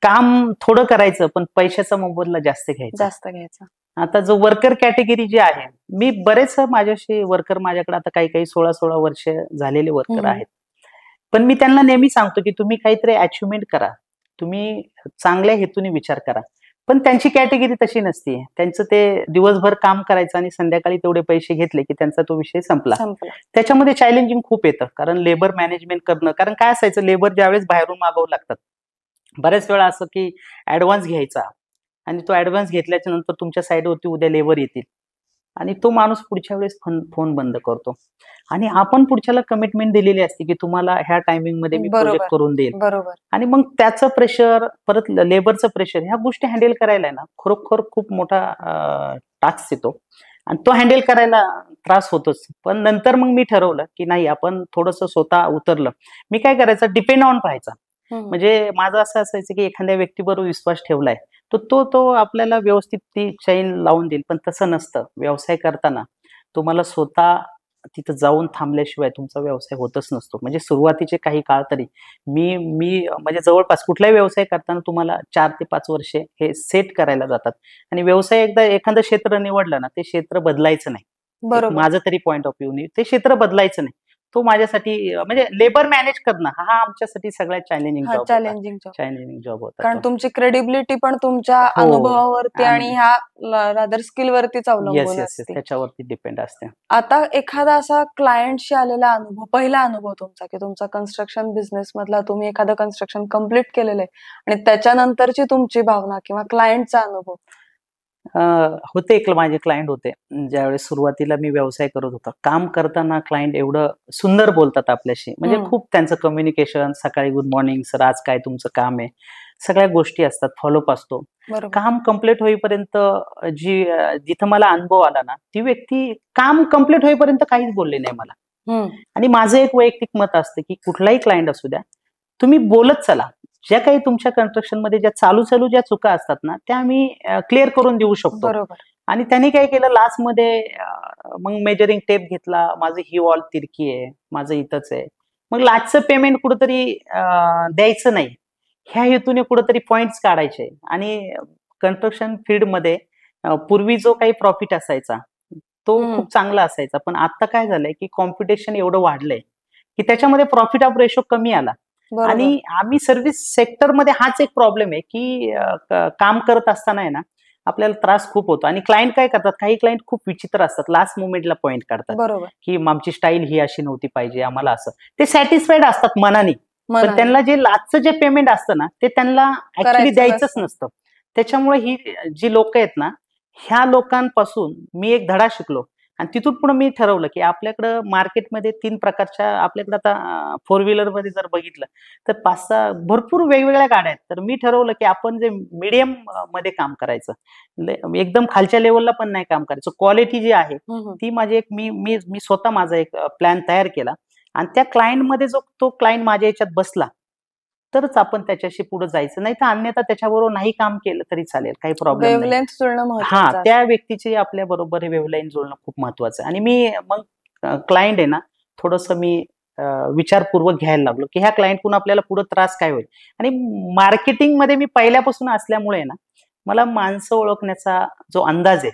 काम थोडं करायचं पण पैशाचा मोबदला जास्त घ्यायचा. जास्त घ्यायचा. आता जो वर्कर कॅटेगरी जी आहे, मी बरेच माझ्याशी वर्कर, माझ्याकडे आता काही 16-16 वर्ष झालेले वर्कर हम्म. आहेत. पण मी त्यांना नेहमी सांगतो, की तुम्ही काहीतरी अचिव्हमेंट करा. तुम्ही चांगल्या हेतूने विचार करा. पण त्यांची कॅटेगरी तशी नसते. त्यांचं ते दिवसभर काम करायचं आणि संध्याकाळी तेवढे पैसे घेतले, की त्यांचा तो विषय संपला. त्याच्यामध्ये चॅलेंजिंग खूप येतं. कारण लेबर मॅनेजमेंट करणं, कारण काय असायचं, लेबर ज्यावेळेस बाहेरून मागवू लागतात, बऱ्याच वेळा असं की ऍडव्हान्स घ्यायचा आणि तो ऍडव्हान्स घेतल्याच्या नंतर तुमच्या साईडवरती उद्या लेबर येतील आणि तो माणूस पुढच्या वेळेस फोन बंद करतो. आणि आपण पुढच्याला कमिटमेंट दिलेली असते की तुम्हाला ह्या टायमिंग मध्ये मी प्रोजेक्ट करून देईल. बरोबर. आणि मग त्याचं प्रेशर, परत लेबरचं प्रेशर, ह्या गोष्टी हँडल करायला आहे ना खरोखर खूप मोठा टास्क येतो आणि तो हँडल करायला त्रास होतोच. पण नंतर मग मी ठरवलं की नाही, आपण थोडंसं स्वतः उतरलं. मी काय करायचं, डिपेंड ऑन राहायचा. म्हणजे माझं असं असायचं की एखाद्या व्यक्तीबरोबर विश्वास ठेवलाय तो आपल्याला व्यवस्थित ती चैन लावून देईल. पण तसं नसतं. व्यवसाय करताना तुम्हाला स्वतः तिथं जाऊन थांबल्याशिवाय तुमचा व्यवसाय होतच नसतो. म्हणजे सुरुवातीचे काही काळ तरी मी म्हणजे जवळपास कुठलाही व्यवसाय करताना तुम्हाला 4 ते 5 वर्षे हे सेट करायला जातात. आणि व्यवसाय एकदा एखादं क्षेत्र निवडलं ना, ते क्षेत्र बदलायचं नाही. बरोबर. माझं तरी पॉईंट ऑफ व्ह्यू ते क्षेत्र बदलायचं नाही. तो माझ्यासाठी म्हणजे लेबर मॅनेज करणं हा आमच्यासाठी सगळ्यात चॅलेंजिंग जॉब होता. कारण तुमची क्रेडिबिलिटी पण तुमच्या अनुभवावरती आणि ह्या रादर स्किल वरतीच अवलंबून असते. त्याच्यावरती डिपेंड असते. आता एखादा असा क्लायंटशी आलेला अनुभव, पहिला अनुभव तुमचा, की तुमचा कन्स्ट्रक्शन बिझनेस मधला तुम्ही एखादं कन्स्ट्रक्शन कम्प्लीट केलेलं आहे आणि त्याच्यानंतरची तुमची भावना किंवा क्लायंटचा अनुभव. होते एक माझे क्लायंट होते. ज्यावेळेस सुरुवातीला मी व्यवसाय करत होता, काम करताना क्लायंट एवढं सुंदर बोलतात आपल्याशी. म्हणजे खूप त्यांचं कम्युनिकेशन, सकाळी गुड मॉर्निंग सर, आज काय तुमचं काम आहे, सगळ्या गोष्टी असतात, फॉलोअप असतो. काम कम्प्लीट होईपर्यंत जिथं मला अनुभव आला ना, ती व्यक्ती काम कम्प्लीट होईपर्यंत काहीच बोलले नाही मला. आणि माझं एक वैयक्तिक मत असतं की कुठलाही क्लायंट असू द्या, तुम्ही बोलत चला. ज्या काही तुमच्या कन्स्ट्रक्शन मध्ये ज्या चालू ज्या चुका असतात ना, त्या आम्ही क्लिअर करून देऊ शकतो. आणि त्यांनी काय केलं, लास्ट मध्ये मग मेजरिंग टेप घेतला, माझं ही वॉल तिरकी आहे, माझं इथंच आहे. मग लास्टचं पेमेंट कुठंतरी द्यायचं नाही, ह्या हेतूने कुठंतरी पॉइंट्स काढायचे. आणि कन्स्ट्रक्शन फील्ड मध्ये पूर्वी जो काही प्रॉफिट असायचा तो खूप चांगला असायचा. पण आता काय झालंय की कॉम्पिटिशन एवढं वाढलंय की त्याच्यामध्ये प्रॉफिट ऑफ रेशो कमी आला. आणि आम्ही सर्व्हिस सेक्टरमध्ये हाच एक प्रॉब्लेम आहे की काम करत असताना आहे ना, आपल्याला त्रास खूप होतो. आणि क्लायंट काय करतात, काही क्लायंट खूप विचित्र असतात, लास्ट मोमेंटला पॉइंट काढतात की आमची स्टाईल ही अशी नव्हती पाहिजे, आम्हाला असं. ते सॅटिस्फाईड असतात मनाने, पण त्यांना जे लास्टचं जे पेमेंट असतं ना, ते त्यांना ऍक्च्युली द्यायचंच नसतं. त्याच्यामुळे ही जी लोक आहेत ना, ह्या लोकांपासून मी एक धडा शिकलो आणि तिथून पुढे मी ठरवलं की आपल्याकडं मार्केटमध्ये 3 प्रकारच्या आपल्याकडे आता फोर व्हीलर मध्ये जर बघितलं तर 5-6 भरपूर वेगवेगळ्या गाड्या आहेत. तर मी ठरवलं की आपण जे मीडियम मध्ये काम करायचं, एकदम खालच्या लेवलला पण नाही काम करायचं. क्वालिटी जी आहे ती माझी एक मी मी मी स्वतः माझा एक प्लॅन तयार केला आणि त्या क्लायंटमध्ये जो तो क्लायंट माझ्या याच्यात बसला तरच आपण त्याच्याशी पुढे जायचं, नाही तर अन्यथा त्याच्याबरोबर नाही काम केलं तरी चालेल, काही प्रॉब्लेम नाही. वेव्हलेंथ जुळणं हा, महत्वाचं त्या व्यक्तीची आपल्या बरोबर वेव्हलाईन जुळणं खूप महत्वाचं आहे. आणि मी मग क्लायंट आहे ना, थोडंसं मी विचारपूर्वक घ्यायला लागलो की ह्या क्लायंटकडून आपल्याला पुढे त्रास काय होईल. आणि मार्केटिंग मध्ये मी पहिल्यापासून असल्यामुळे ना, मला माणसं ओळखण्याचा जो अंदाज आहे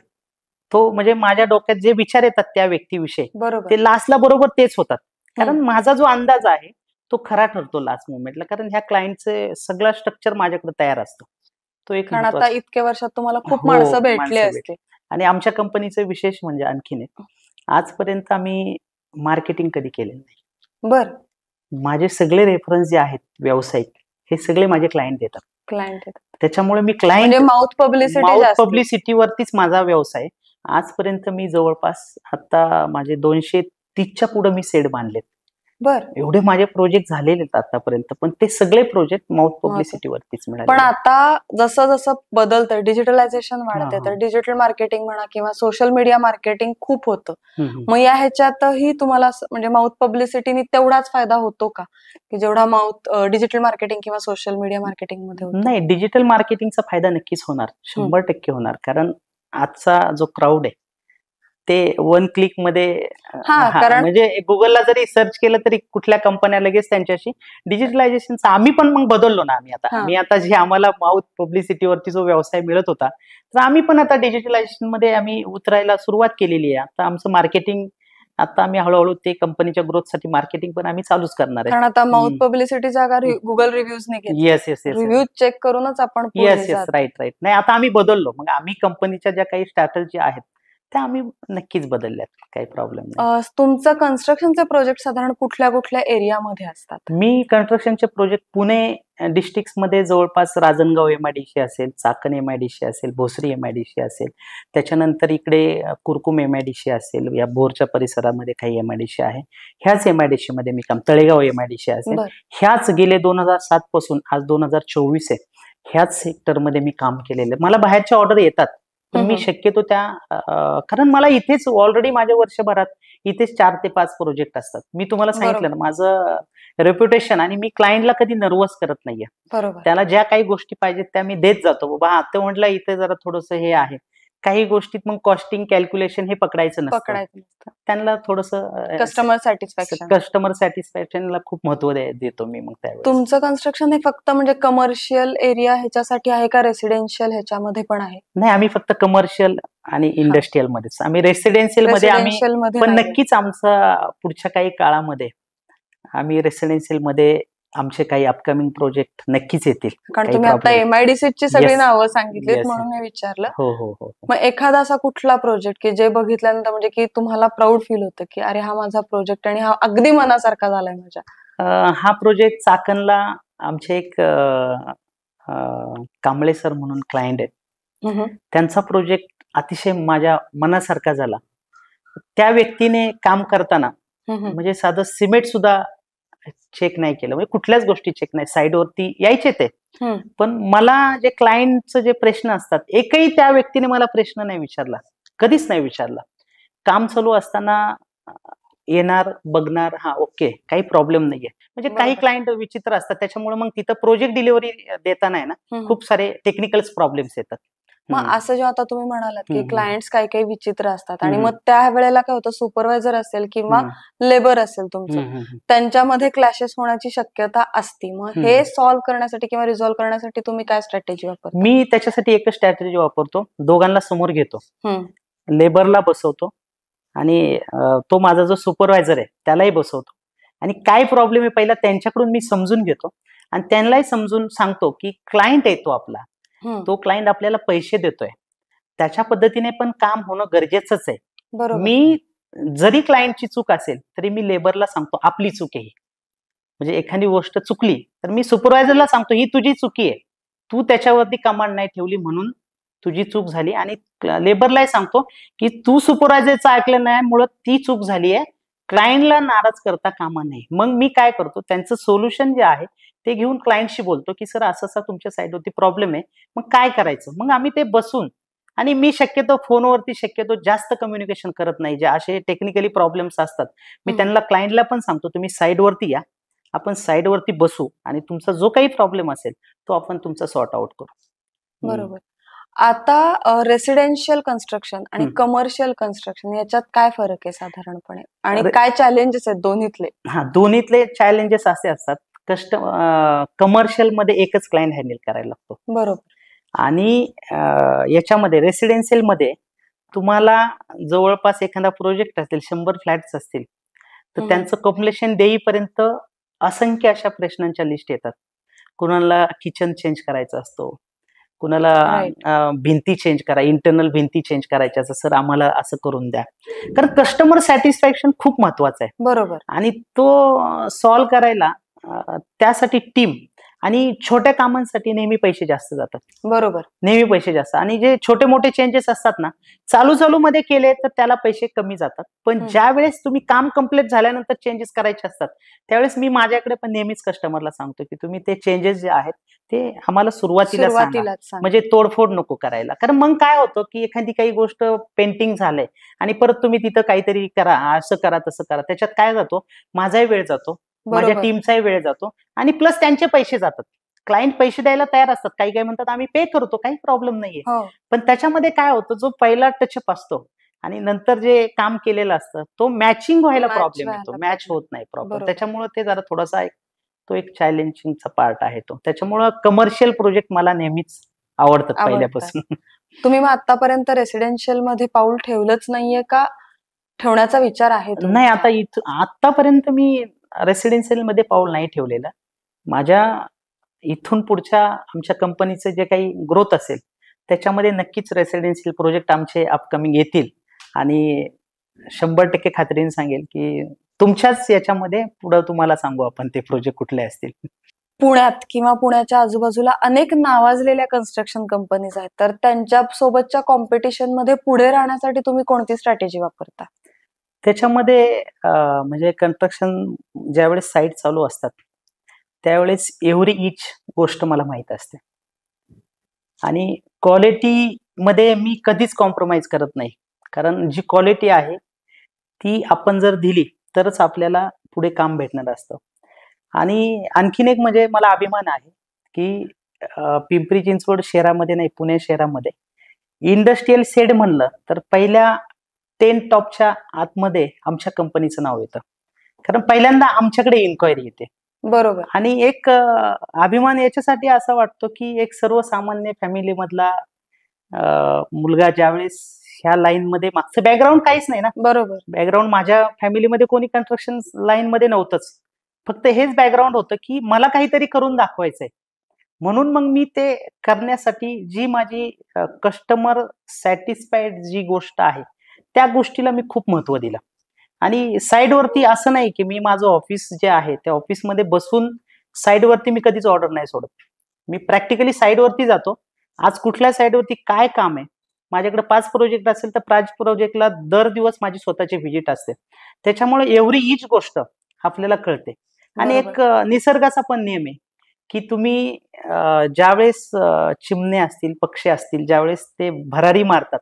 तो म्हणजे माझ्या डोक्यात जे विचार येतात त्या व्यक्तीविषयी बरोबर. ते लास्टला बरोबर तेच होतात. कारण माझा जो अंदाज आहे तो खरा ठरतो लास्ट मोमेंटला, कारण ह्या क्लायंटचे सगळं स्ट्रक्चर माझ्याकडे तयार असतं. तो एक कारण आता महत्वाचा. इतक्या वर्षात तुम्हाला खूप हो, माणसं भेटली माणसं असतील. आणि आमच्या कंपनीचं विशेष म्हणजे आणखीन एक, आजपर्यंत आम्ही मार्केटिंग कधी केलेलं नाही. बर. माझे सगळे रेफरन्स जे आहेत व्यावसायिक हे सगळे माझे क्लायंट देतात. क्लायंट त्याच्यामुळे मी म्हणजे क्लायंट माउथ पब्लिसिटी माउथ जास्त. पब्लिसिटीवरतीच माझा व्यवसाय. आजपर्यंत मी जवळपास आता माझे 230च्या पुढे मी सेट बांधलेत. बर. एवढे माझे प्रोजेक्ट झालेले आहेत आतापर्यंत, पण ते सगळे प्रोजेक्ट माउथ पब्लिसिटीवरतीच पण मिळाले. आता जसं जसं बदलतंय, डिजिटलायझेशन वाढतंय, हा. तर डिजिटल मार्केटिंग म्हणा किंवा सोशल मीडिया मार्केटिंग खूप होतं. हम्म. मग या ह्याच्यातही तुम्हाला म्हणजे माउथ पब्लिसिटीने तेवढाच फायदा होतो का, की जेवढा माउथ डिजिटल मार्केटिंग किंवा सोशल मीडिया मार्केटिंग मध्ये होतो? नाही, डिजिटल मार्केटिंगचा फायदा नक्कीच होणार, 100% होणार. कारण आजचा जो क्राऊड आहे ते 1 क्लिक मध्ये कारण म्हणजे गुगलला जरी सर्च केलं तरी कुठल्या कंपन्या लगेच त्यांच्याशी डिजिटलायझेशनचा आम्ही पण मग बदललो ना. आम्ही आता जे आम्हाला माउथ पब्लिसिटीवरती जो व्यवसाय मिळत होता तर आम्ही पण आता डिजिटलायझेशन मध्ये आम्ही उतरायला सुरुवात केलेली आहे. आता आमचं मार्केटिंग, आता आम्ही हळूहळू ते कंपनीच्या ग्रोथसाठी मार्केटिंग पण आम्ही चालूच करणार आहे. कारण आता माउथ पब्लिसिटी जागा Google reviews yes yes yes reviews check करूनच आपण पुढे येस येस जातो. राईट. नाही, आता आम्ही बदललो. मग आम्ही कंपनीच्या ज्या काही स्ट्रॅटेजी आहेत त्या आम्ही नक्कीच बदलल्यात, काही प्रॉब्लेम नाही. तुमचं कन्स्ट्रक्शनचे प्रोजेक्ट साधारण कुठल्या कुठल्या एरियामध्ये असतात? मी कन्स्ट्रक्शनचे प्रोजेक्ट पुणे डिस्ट्रिक्ट मध्ये जवळपास राजनगाव एमआयडीसी असेल, चाकण एमआयडीसी असेल, भोसरी एमआयडीसी असेल, त्याच्यानंतर इकडे कुरकुम एमआयडीसी असेल, या भोरच्या परिसरामध्ये काही एमआयडीसी आहे. ह्याच एमआयडीसी मध्ये मी काम, तळेगाव एमआयडीसी असेल, ह्याच गेले 2007 पासून आज 2024 आहे, ह्याच सेक्टरमध्ये मी काम केलेलं. मला बाहेरच्या ऑर्डर येतात पण मी शक्यतो त्या कारण मला इथेच ऑलरेडी माझ्या वर्षभरात इथेच 4 ते 5 प्रोजेक्ट असतात. मी तुम्हाला सांगितलं ना माझं रेप्युटेशन, आणि मी क्लायंटला कधी नर्वस करत नाहीये. बरोबर. त्याला ज्या काही गोष्टी पाहिजेत त्या मी देत जातो. बाबा आता म्हटलं इथे जरा थोडंसं हे आहे, काही गोष्टीत मग कॉस्टिंग कॅल्क्युलेशन हे पकडायचं नसतं. त्यांना थोडंसं कस्टमर सॅटिस्फॅक्शनला खूप महत्व देतो मी मग त्यावेळेस. तुमचं कन्स्ट्रक्शन हे फक्त म्हणजे कमर्शियल एरिया ह्याच्यासाठी आहे का रेसिडेन्शियल ह्याच्यामध्ये पण आहे? नाही, आम्ही फक्त कमर्शियल आणि इंडस्ट्रीयल मध्येच. आम्ही रेसिडेन्शियल मध्ये आम्ही पण नक्कीच आमचा पुढच्या काही काळामध्ये आम्ही रेसिडेन्शियल मध्ये आमचे काही अपकमिंग प्रोजेक्ट नक्कीच येतील. कारण तुम्ही आता एमआयडीसी ची सगळी नावं सांगितलीत म्हणून मी विचारलं. हो. मग एखादा असा कुठला प्रोजेक्ट की जे बघितल्यानंतर म्हणजे की तुम्हाला प्राऊड फील होतं की अरे हा माझा प्रोजेक्ट आणि हा अगदी मनासारखा झालाय माझ्या? हा प्रोजेक्ट चाकणला आमचे एक कांबळे सर म्हणून क्लायंट आहेत, त्यांचा प्रोजेक्ट अतिशय माझ्या मनासारखा झाला. त्या व्यक्तीने काम करताना म्हणजे साधं सिमेंट सुद्धा चेक नाही केलं, म्हणजे कुठल्याच गोष्टी चेक नाही, साईडवरती यायचे ते. पण मला जे क्लायंटचे जे प्रश्न असतात एकही त्या व्यक्तीने मला प्रश्न नाही विचारला, कधीच नाही विचारला. काम चालू असताना येणार, बघणार, हा ओके काही प्रॉब्लेम नाहीये. म्हणजे काही क्लायंट विचित्र असतात, त्याच्यामुळे मग तिथं प्रोजेक्ट डिलिव्हरी देताना आहे ना खूप सारे टेक्निकल प्रॉब्लेम्स येतात. मग असं जेव्हा आता तुम्ही म्हणालात की क्लायंट्स काही काही विचित्र असतात आणि मग त्या वेळेला काय होतं, सुपरवायझर असेल किंवा लेबर असेल तुमचं, त्यांच्यामध्ये क्लॅशेस होण्याची शक्यता असते. मग हे सॉल्व्ह करण्यासाठी किंवा रिझॉल्व्ह करण्यासाठी तुम्ही काय स्ट्रॅटेजी वापरता? मी त्याच्यासाठी एकच स्ट्रॅटेजी वापरतो, दोघांना समोर घेतो, लेबरला बसवतो आणि तो माझा जो सुपरवायझर आहे त्यालाही बसवतो आणि काय प्रॉब्लेम आहे पहिला त्यांच्याकडून मी समजून घेतो आणि त्यांनाही समजून सांगतो की क्लायंट आहे तो आपला, तो क्लायंट आपल्याला पैसे देतोय, त्याच्या पद्धतीने पण काम होणं गरजेचंच आहे. मी जरी क्लायंटची चूक असेल तरी मी लेबरला सांगतो आपली चूक आहे, म्हणजे एखादी गोष्ट चुकली तर मी सुपरवायझरला सांगतो ही तुझी चुकी आहे, तू त्याच्यावरती कमांड नाही ठेवली म्हणून तुझी चूक झाली. आणि लेबरलाही सांगतो की तू सुपरवायझरचं ऐकलं नाही मुळे ती चूक झाली आहे. क्लायंटला नाराज करता कामा नये. मग मी काय करतो, त्यांचं सोल्युशन जे आहे ते घेऊन क्लायंटशी बोलतो की सर असं असं तुमच्या साईडवरती प्रॉब्लेम आहे, मग काय करायचं. मग आम्ही ते बसून, आणि मी शक्यतो फोनवरती शक्यतो जास्त कम्युनिकेशन करत नाही. जे असे टेक्निकली प्रॉब्लेम्स असतात मी त्यांना क्लायंटला पण सांगतो तुम्ही साईडवरती या, आपण साईडवरती बसू आणि तुमचा जो काही प्रॉब्लेम असेल तो आपण तुमचा सॉर्ट आउट करू. बरोबर. आता रेसिडेन्शियल कन्स्ट्रक्शन आणि हम्म. कमर्शियल कन्स्ट्रक्शन याच्यात काय फरक आहे साधारणपणे, आणि अरे- काय चॅलेंजेस आहेत दोन्हीतले? हा, दोन्हीतले चॅलेंजेस असे असतात. कमर्शियल मध्ये एकच क्लायंट हँडल करायला लागतो, बरोबर. आणि याच्यामध्ये रेसिडेन्शियल मध्ये तुम्हाला जवळपास एखादा प्रोजेक्ट असेल, 100 फ्लॅट्स असतील, तर त्यांचं कम्प्लिशन देईपर्यंत असंख्य अशा प्रश्नांच्या लिस्ट येतात. कुणाला किचन चेंज करायचा असतो, कुणाला भिंती चेंज करा, इंटरनल भिंती चेंज करायच्या असं, सर आम्हाला असं करून द्या. कारण कस्टमर सॅटिस्फॅक्शन खूप महत्वाचं आहे, बरोबर. आणि तो सॉल्व्ह करायला त्यासाठी टीम, आणि छोट्या कामांसाठी नेहमी पैसे जास्त जातात. बरोबर. नेहमी पैसे जास्त. आणि जे छोटे मोठे चेंजेस असतात ना, चालू मध्ये केले तर त्याला पैसे कमी जातात. पण ज्या वेळेस तुम्ही काम कम्प्लीट झाल्यानंतर चेंजेस करायचे असतात, त्यावेळेस मी माझ्याकडे पण नेहमीच कस्टमरला सांगतो की तुम्ही ते चेंजेस जे आहेत ते आम्हाला सुरुवातीला सांगा, म्हणजे तोडफोड नको करायला. कारण मग काय होतं की एखादी काही गोष्ट पेंटिंग झालंय आणि परत तुम्ही तिथं काहीतरी करा, असं करा तसं करा, त्याच्यात काय जातो, माझाही वेळ जातो, माझ्या टीमचाही वेळ जातो, आणि प्लस त्यांचे पैसे जातात. क्लायंट पैसे द्यायला तयार असतात, काही काही म्हणतात आम्ही पे करतो, काही प्रॉब्लेम नाहीये. पण त्याच्यामध्ये काय होतं, जो पहिला टचअप असतो आणि नंतर जे काम केलेलं असतं तो मॅचिंग व्हायला प्रॉब्लेम येतो, मॅच होत नाही प्रॉब्लेम. त्याच्यामुळे ते जरा थोडासा तो एक चॅलेंजिंगचा पार्ट आहे तो. त्याच्यामुळे कमर्शियल प्रोजेक्ट मला नेहमीच आवडतात पहिल्यापासून. तुम्ही मग आतापर्यंत रेसिडेन्शियल मध्ये पाऊल ठेवलंच नाहीये का ठेवण्याचा विचार आहे? नाही, आतापर्यंत मी रेसिडेन्शियल मध्ये पाऊल नाही ठेवलेलं. माझ्या इथून पुढच्या आमच्या कंपनीचे जे काही ग्रोथ असेल त्याच्यामध्ये नक्कीच रेसिडेन्शियल प्रोजेक्ट आमचे अपकमिंग येतील, आणि 100% खात्रीने सांगेल की तुमच्याच याच्यामध्ये पुढे तुम्हाला सांगू आपण ते प्रोजेक्ट कुठले असतील. पुण्यात किंवा पुण्याच्या आजूबाजूला अनेक नावाजलेल्या कन्स्ट्रक्शन कंपनीज आहेत, तर त्यांच्या सोबतच्या कॉम्पिटिशन मध्ये पुढे राहण्यासाठी तुम्ही कोणती स्ट्रॅटेजी वापरता? त्याच्यामध्ये म्हणजे कन्स्ट्रक्शन ज्यावेळेस साईट चालू असतात त्यावेळेस एव्हरी इच गोष्ट मला माहित असते, आणि क्वालिटी मध्ये मी कधीच कॉम्प्रोमाइज करत नाही. कारण जी क्वालिटी आहे ती आपण जर दिली तरच आपल्याला पुढे काम भेटणार असतं. आणि आणखीन एक म्हणजे मला अभिमान आहे की पिंपरी चिंचवड शहरामध्ये नाही, पुणे शहरामध्ये इंडस्ट्रियल सेड म्हणलं तर पहिल्या 10 टॉपच्या आतमध्ये आमच्या कंपनीचं नाव येतं, कारण पहिल्यांदा आमच्याकडे इन्क्वायरी येते. बरोबर. आणि एक अभिमान याच्यासाठी असा वाटतो की एक सर्वसामान्य फॅमिली मधला मुलगा ज्यावेळेस ह्या लाईन मध्ये, मागचं बॅकग्राऊंड काहीच नाही ना. बरोबर. बॅकग्राऊंड माझ्या फॅमिलीमध्ये कोणी कन्स्ट्रक्शन लाईन मध्ये नव्हतंच, फक्त हेच बॅकग्राऊंड होतं की मला काहीतरी करून दाखवायचंय. म्हणून मग मी ते करण्यासाठी जी माझी कस्टमर सॅटिस्फाईड जी गोष्ट आहे त्या गोष्टीला मी खूप महत्व दिलं. आणि साईडवरती असं नाही की मी माझं ऑफिस जे आहे त्या ऑफिसमध्ये बसून साईडवरती मी कधीच ऑर्डर नाही सोडत. मी प्रॅक्टिकली साईडवरती जातो, आज कुठल्या साईडवरती काय काम आहे. माझ्याकडे 5 प्रोजेक्ट असेल तर 5 प्रोजेक्टला दर दिवस माझी स्वतःची व्हिजिट असते. त्याच्यामुळे एव्हरी ईच गोष्ट आपल्याला कळते. आणि एक निसर्गाचा पण नियम आहे की तुम्ही ज्यावेळेस चिमणे असतील, पक्षी असतील, ज्यावेळेस ते भरारी मारतात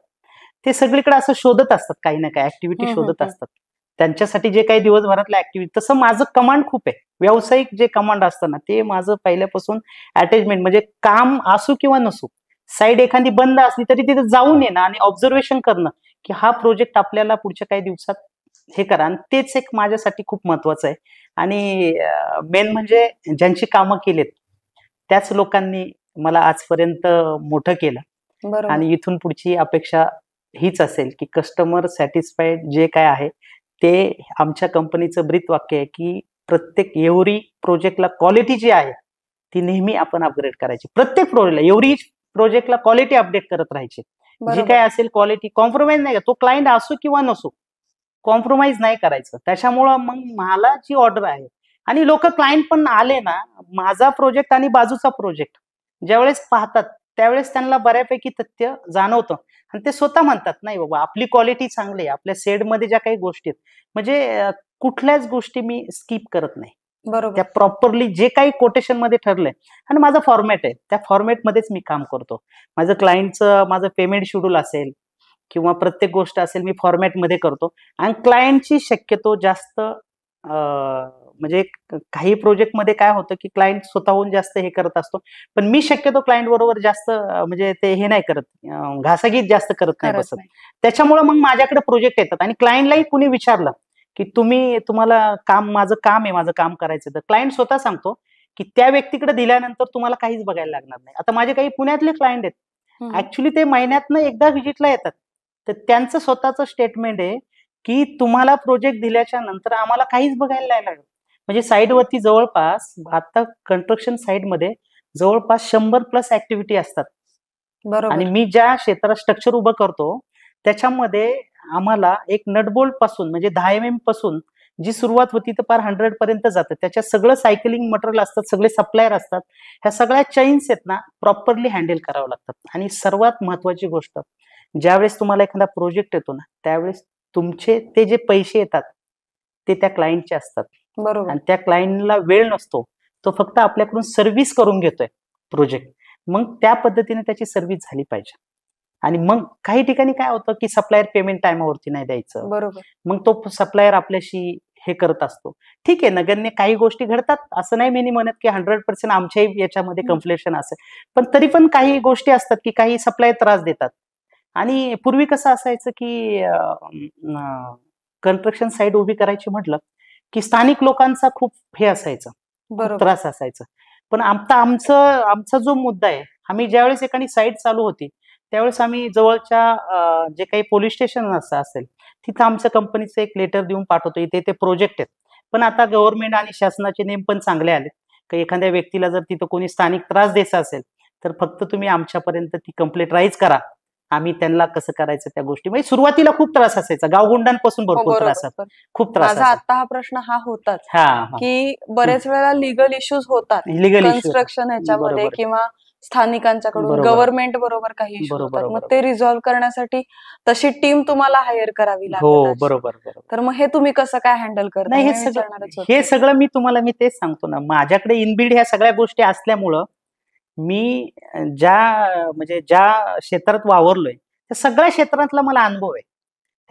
ते सगळीकडे असं शोधत असतात, काही ना काही ऍक्टिव्हिटी शोधत असतात. त्यांच्यासाठी जे काही दिवसभरातल्या ऍक्टिव्हिटी, तसं माझं कमांड खूप आहे. व्यावसायिक जे कमांड असतं ना ते माझं पहिल्यापासून अटॅचमेंट, म्हणजे काम असू किंवा नसू, साईड एखादी बंद असली तरी तिथे जाऊन येणं आणि ऑब्झर्वेशन करणं की हा प्रोजेक्ट आपल्याला पुढच्या काही दिवसात हे करा. आणि तेच एक माझ्यासाठी खूप महत्वाचं आहे. आणि मेन म्हणजे ज्यांची कामं केलेत त्याच लोकांनी मला आजपर्यंत मोठं केलं. आणि इथून पुढची अपेक्षा हीच असेल की कस्टमर सॅटिस्फाईड जे काय आहे ते आमच्या कंपनीचं ब्रीथ वाक्य आहे की प्रत्येक एव्हरी प्रोजेक्टला क्वालिटी जी आहे ती नेहमी आपण अपग्रेड करायची. प्रत्येक प्रोजेक्टला एव्हरी प्रोजेक्टला क्वालिटी अपडेट करत राहायची. जी काय असेल क्वालिटी कॉम्प्रोमाइज नाही, तो क्लायंट असो किंवा नसो, कॉम्प्रोमाइज नाही करायचं. त्याच्यामुळं मग मला जी ऑर्डर आहे, आणि लोक क्लायंट पण आले ना, माझा प्रोजेक्ट आणि बाजूचा प्रोजेक्ट ज्यावेळेस पाहतात त्यावेळेस त्यांना बऱ्यापैकी तथ्य जाणवतं आणि ते स्वतः म्हणतात नाही बाबा आपली क्वालिटी चांगली आहे, आपल्या सेडमध्ये ज्या काही गोष्टी आहेत म्हणजे कुठल्याच गोष्टी मी स्किप करत नाही. बरोबर. त्या प्रॉपरली जे काही कोटेशन मध्ये ठरलंय आणि माझा फॉर्मॅट आहे त्या फॉर्मॅटमध्येच मी काम करतो. माझं क्लायंटचं माझं पेमेंट शेड्यूल असेल किंवा प्रत्येक गोष्ट असेल मी फॉर्मॅटमध्ये करतो आणि क्लायंटची शक्यतो जास्त म्हणजे काही प्रोजेक्टमध्ये काय होतं की क्लायंट स्वतःहून जास्त हे करत असतो, पण मी शक्यतो क्लायंट बरोबर जास्त म्हणजे ते हे नाही करत, घासाघीस जास्त करत नाही करत बसत. नाही. त्याच्यामुळे मग माझ्याकडे प्रोजेक्ट येतात आणि क्लायंटलाही कुणी विचारलं की तुम्हाला माझं काम करायचं, तर क्लायंट स्वतः सांगतो की त्या व्यक्तीकडे दिल्यानंतर तुम्हाला काहीच बघायला लागणार नाही. आता माझे काही पुण्यातले क्लायंट आहेत, हम्म. ऍक्च्युली ते महिन्यातनं एकदा व्हिजिटला येतात, तर त्यांचं स्वतःचं स्टेटमेंट आहे की तुम्हाला प्रोजेक्ट दिल्याच्या नंतर आम्हाला काहीच बघायला नाही लागत. म्हणजे साईडवरती जवळपास आता कन्स्ट्रक्शन साईडमध्ये जवळपास 100+ ऍक्टिव्हिटी असतात आणि बरोबर. मी ज्या क्षेत्रात स्ट्रक्चर उभं करतो त्याच्यामध्ये आम्हाला एक नटबोल्ट पासून म्हणजे 10 mm पासून जी सुरुवात होती तर पार 100 पर्यंत जातं. त्याच्यात सगळं सायकलिंग मटेरियल असतात, सगळे सप्लायर असतात. ह्या सगळ्या चेन्स आहेत ना प्रॉपरली हँडल करावं लागतात. आणि सर्वात महत्वाची गोष्ट, ज्यावेळेस तुम्हाला एखादा प्रोजेक्ट येतो ना त्यावेळेस तुमचे ते जे पैसे येतात ते त्या क्लायंटचे असतात बरोबर. आणि त्या क्लायंटला वेळ नसतो, तो फक्त आपल्याकडून सर्व्हिस करून घेतोय प्रोजेक्ट. मग त्या पद्धतीने त्याची सर्व्हिस झाली पाहिजे. आणि मग काही ठिकाणी काय होतं की सप्लायर पेमेंट टायमावरती नाही द्यायचं, बरोबर. मग तो सप्लायर आपल्याशी हे करत असतो. ठीक आहे, नगण्य काही गोष्टी घडतात, असं नाही मी म्हणत की 100% आमच्याही याच्यामध्ये कम्प्लेशन असेल, पण तरी पण काही गोष्टी असतात की काही सप्लायर त्रास देतात. आणि पूर्वी कसं असायचं की कन्स्ट्रक्शन साईट उभी करायची म्हटलं की स्थानिक लोकांचा खूप हे असायचं, खूप बरोबर. त्रास असायचा. पण आता आमचा जो मुद्दा आहे, आम्ही ज्यावेळेस एखादी साईट चालू होती त्यावेळेस आम्ही जवळच्या जे काही पोलीस स्टेशन असेल तिथं आमच्या कंपनीचं एक लेटर देऊन पाठवतो, इथे ते प्रोजेक्ट आहेत. पण आता गव्हर्नमेंट आणि शासनाचे नेम पण चांगले आले की एखाद्या व्यक्तीला जर तिथं कोणी स्थानिक त्रास द्यायचा असेल तर फक्त तुम्ही आमच्यापर्यंत ती कंप्लेंट राईज करा, आम्ही त्यांना कसं करायचं त्या गोष्टी. म्हणजे सुरुवातीला खूप त्रास असायचा, गावगुंडांपासून हो, भरपूर त्रास बरोबर. खूप त्रास माझा असायचा. आता हा प्रश्न हा होताच हा हा की बरेच वेळेला लीगल इश्यूज होतात लिगल इश्यू कन्स्ट्रक्शन ह्याच्यामध्ये बरोबर किंवा स्थानिकांच्याकडून बरोबर गव्हर्नमेंट बरोबर काही इश्यू बरोबर होतात. मग बरोबर ते रिझॉल्व्ह करण्यासाठी तशी टीम तुम्हाला हायर करावी हो लागत असेल. बरोबर बरोबर. तर मग हे तुम्ही कसं काय हँडल करता नाही, हे हे मी सगळं विचारणारच हे होते. सगळं मी तेच सांगतो ना, माझ्याकडे इनबिल्ड ह्या सगळ्या गोष्टी असल्यामुळं मी ज्या क्षेत्रात वावरलोय त्या सगळ्या क्षेत्रातला मला अनुभव आहे.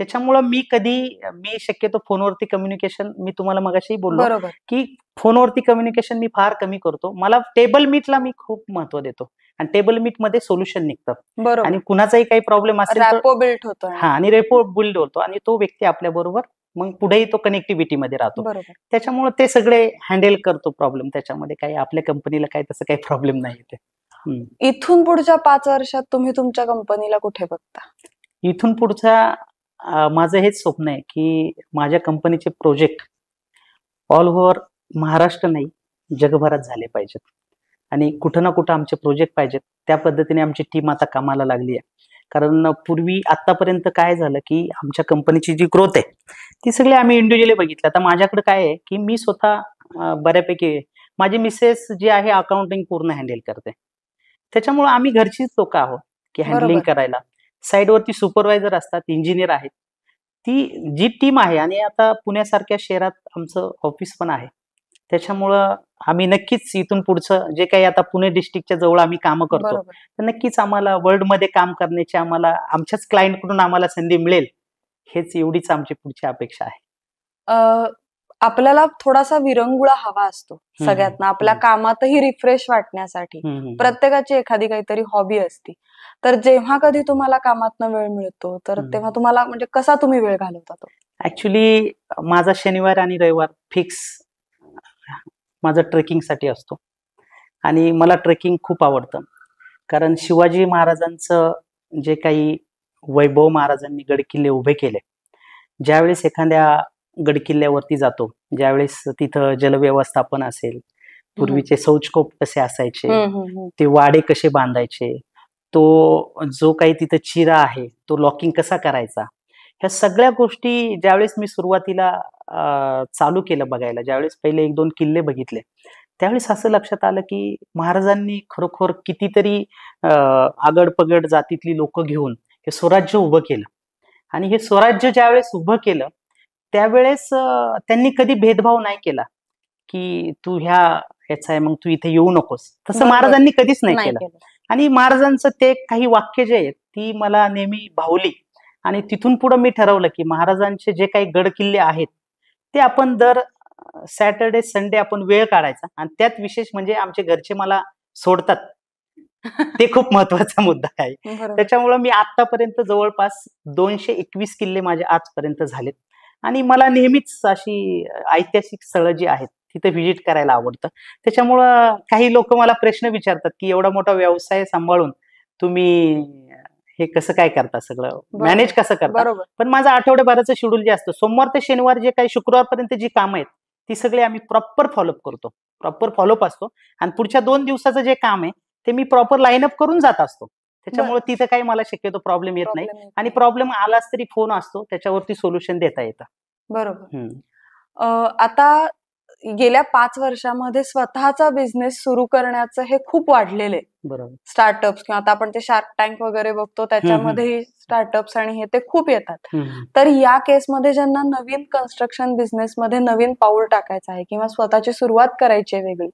त्याच्यामुळं मी शक्यतो फोनवरती कम्युनिकेशन, मी तुम्हाला मगाशी बोललो बरोबर. की फोनवरती कम्युनिकेशन मी फार कमी करतो. मला टेबल मीटला मी खूप महत्व देतो आणि टेबल मीट मध्ये सोल्युशन निघतं बरोबर. आणि कुणाचाही काही प्रॉब्लेम असेल तर रॅपो बिल्ट होतो. हा, आणि रेपो बिल्ड होतो आणि तो व्यक्ती आपल्या बरोबर मग पुढेही तो कनेक्टिव्हिटी मध्ये राहतो. बरोबर. त्याच्यामुळे ते सगळे हँडल करतो प्रॉब्लेम. त्याच्यामध्ये काही आपल्या कंपनीला काही तसं काही प्रॉब्लेम नाही येते. इथून पुढच्या 5 वर्षात तुम्ही तुमच्या कंपनीला कुठे बघता? इथून पुढच्या माझं हेच स्वप्न आहे की माझ्या कंपनीचे प्रोजेक्ट ऑल ओव्हर महाराष्ट्र नाही जगभरात झाले पाहिजेत आणि कुठं ना कुठं आमचे प्रोजेक्ट पाहिजेत. त्या पद्धतीने आमची टीम आता कामाला लागली आहे. कारण पूर्वी आतापर्यंत काय झालं की आमच्या कंपनीची जी ग्रोथ आहे ती सगळी आम्ही इंडिव्हिज्युअली बघितली. आता माझ्याकडे काय आहे की मी स्वतः बऱ्यापैकी माझी मिसेस जी आहे अकाउंटिंग पूर्ण हँडल करते. त्याच्यामुळे आम्ही घरचीच लोक आहोत की हँडलिंग बरोबर. करायला. साईडवरती सुपरवायझर असतात, इंजिनियर आहेत. ती जी टीम आहे आणि आता पुण्यासारख्या शहरात आमचं ऑफिस पण आहे. त्याच्यामुळं आम्ही नक्कीच इथून पुढचं जे काही आता पुणे डिस्ट्रिक्टच्या जवळ आम्ही कामं करतो बरोबर. तर नक्कीच आम्हाला वर्ल्डमध्ये काम करण्याची आमच्याच क्लायंटकडून आम्हाला संधी मिळेल, हेच एवढीच आमची पुढची अपेक्षा आहे. अ, आपल्याला थोडासा विरंगुळा हवा असतो सगळ्यातना आपल्या कामातही रिफ्रेश वाटण्यासाठी. प्रत्येकाची एखादी काहीतरी हॉबी असती. तर जेव्हा कधी तुम्हाला कामातनं वेळ मिळतो तर तेव्हा तुम्हाला म्हणजे कसा तुम्ही वेळ घालवता तो? ऍक्च्युली माझा शनिवार आणि रविवार फिक्स माझा ट्रेकिंगसाठी असतो आणि मला ट्रेकिंग खूप आवडतं. कारण शिवाजी महाराजांचं जे काही वैभव महाराजांनी गडकिल्ले उभे केले, ज्यावेळेस एखाद्या गडकिल्ल्यावरती जातो, ज्यावेळेस तिथं जलव्यवस्थापन असेल, पूर्वीचे शौचकोप कसे असायचे, ते वाडे कसे बांधायचे, तो जो काही तिथं चिरा आहे तो लॉकिंग कसा करायचा, ह्या सगळ्या गोष्टी ज्यावेळेस मी सुरुवातीला चालू केलं बघायला, ज्यावेळेस पहिले 1-2 किल्ले बघितले, त्यावेळेस असं लक्षात आलं की महाराजांनी खरोखर कितीतरी आगड-पगड जातीतली लोक घेऊन हे स्वराज्य उभं केलं. आणि हे स्वराज्य ज्यावेळेस उभं केलं, त्यावेळेस त्यांनी कधी भेदभाव नाही केला, की तू ह्याचा आहे, मग तू इथे येऊ नकोस. तसं बरोबर. महाराजांनी कधीच नाही नाही केलं. केलं. आणि महाराजांचं ते काही वाक्य जे आहेत, ती मला नेहमी भावली. आणि तिथून पुढे मी ठरवलं, की महाराजांचे जे काही गड-किल्ले आहेत, ते आपण दर सॅटर्डे, संडे आपण वेळ काढायचा. आणि त्यात विशेष म्हणजे आमचे घरचे मला सोडतात. ते खूप महत्वाचा मुद्दा आहे. बरोबर. त्याच्यामुळं मी आत्तापर्यंत जवळपास 221 किल्ले माझे आजपर्यंत झालेत. आणि मला नेहमीच अशी ऐतिहासिक स्थळं जी आहेत, तिथे व्हिजिट करायला आवडतं. त्याच्यामुळं काही लोकं मला प्रश्न विचारतात, की एवढा मोठा व्यवसाय सांभाळून तुम्ही हे कसं काय करता सगळं? मॅनेज बरोबर. कसं करता? बरोबर. पण माझं आठवड्याभराचं शेड्यूल जे असतं, सोमवार ते शनिवार जे काही शुक्रवारपर्यंत जी कामं आहेत, ती सगळी आम्ही प्रॉपर फॉलोअप करतो. प्रॉपर फॉलोअप असतो. आणि पुढच्या 2 दिवसाचं जे काम आहे, ते मी प्रॉपर लाईन अप करून जात असतो. त्याच्यामुळे तिथं काही मला शक्यतो प्रॉब्लेम येत नाही. प्रॉब्लेम येत आणि नाही. प्रॉब्लेम आलाच तरी फोन असतो, त्याच्यावरती सोल्युशन देता येतं. बरोबर. हं. आता गेल्या 5 वर्षामध्ये स्वतःचा बिझनेस सुरू करण्याचं हे खूप वाढलेलं आहे. बरोबर. स्टार्टअप्स किंवा आता आपण ते शार्क टँक वगैरे बघतो त्याच्यामध्येही स्टार्टअप्स आणि हे ते खूप येतात. हं. तर या केसमध्ये ज्यांना नवीन कन्स्ट्रक्शन बिझनेसमध्ये नवीन पाऊल टाकायचं आहे किंवा स्वतःची सुरुवात करायची आहे वेगळी,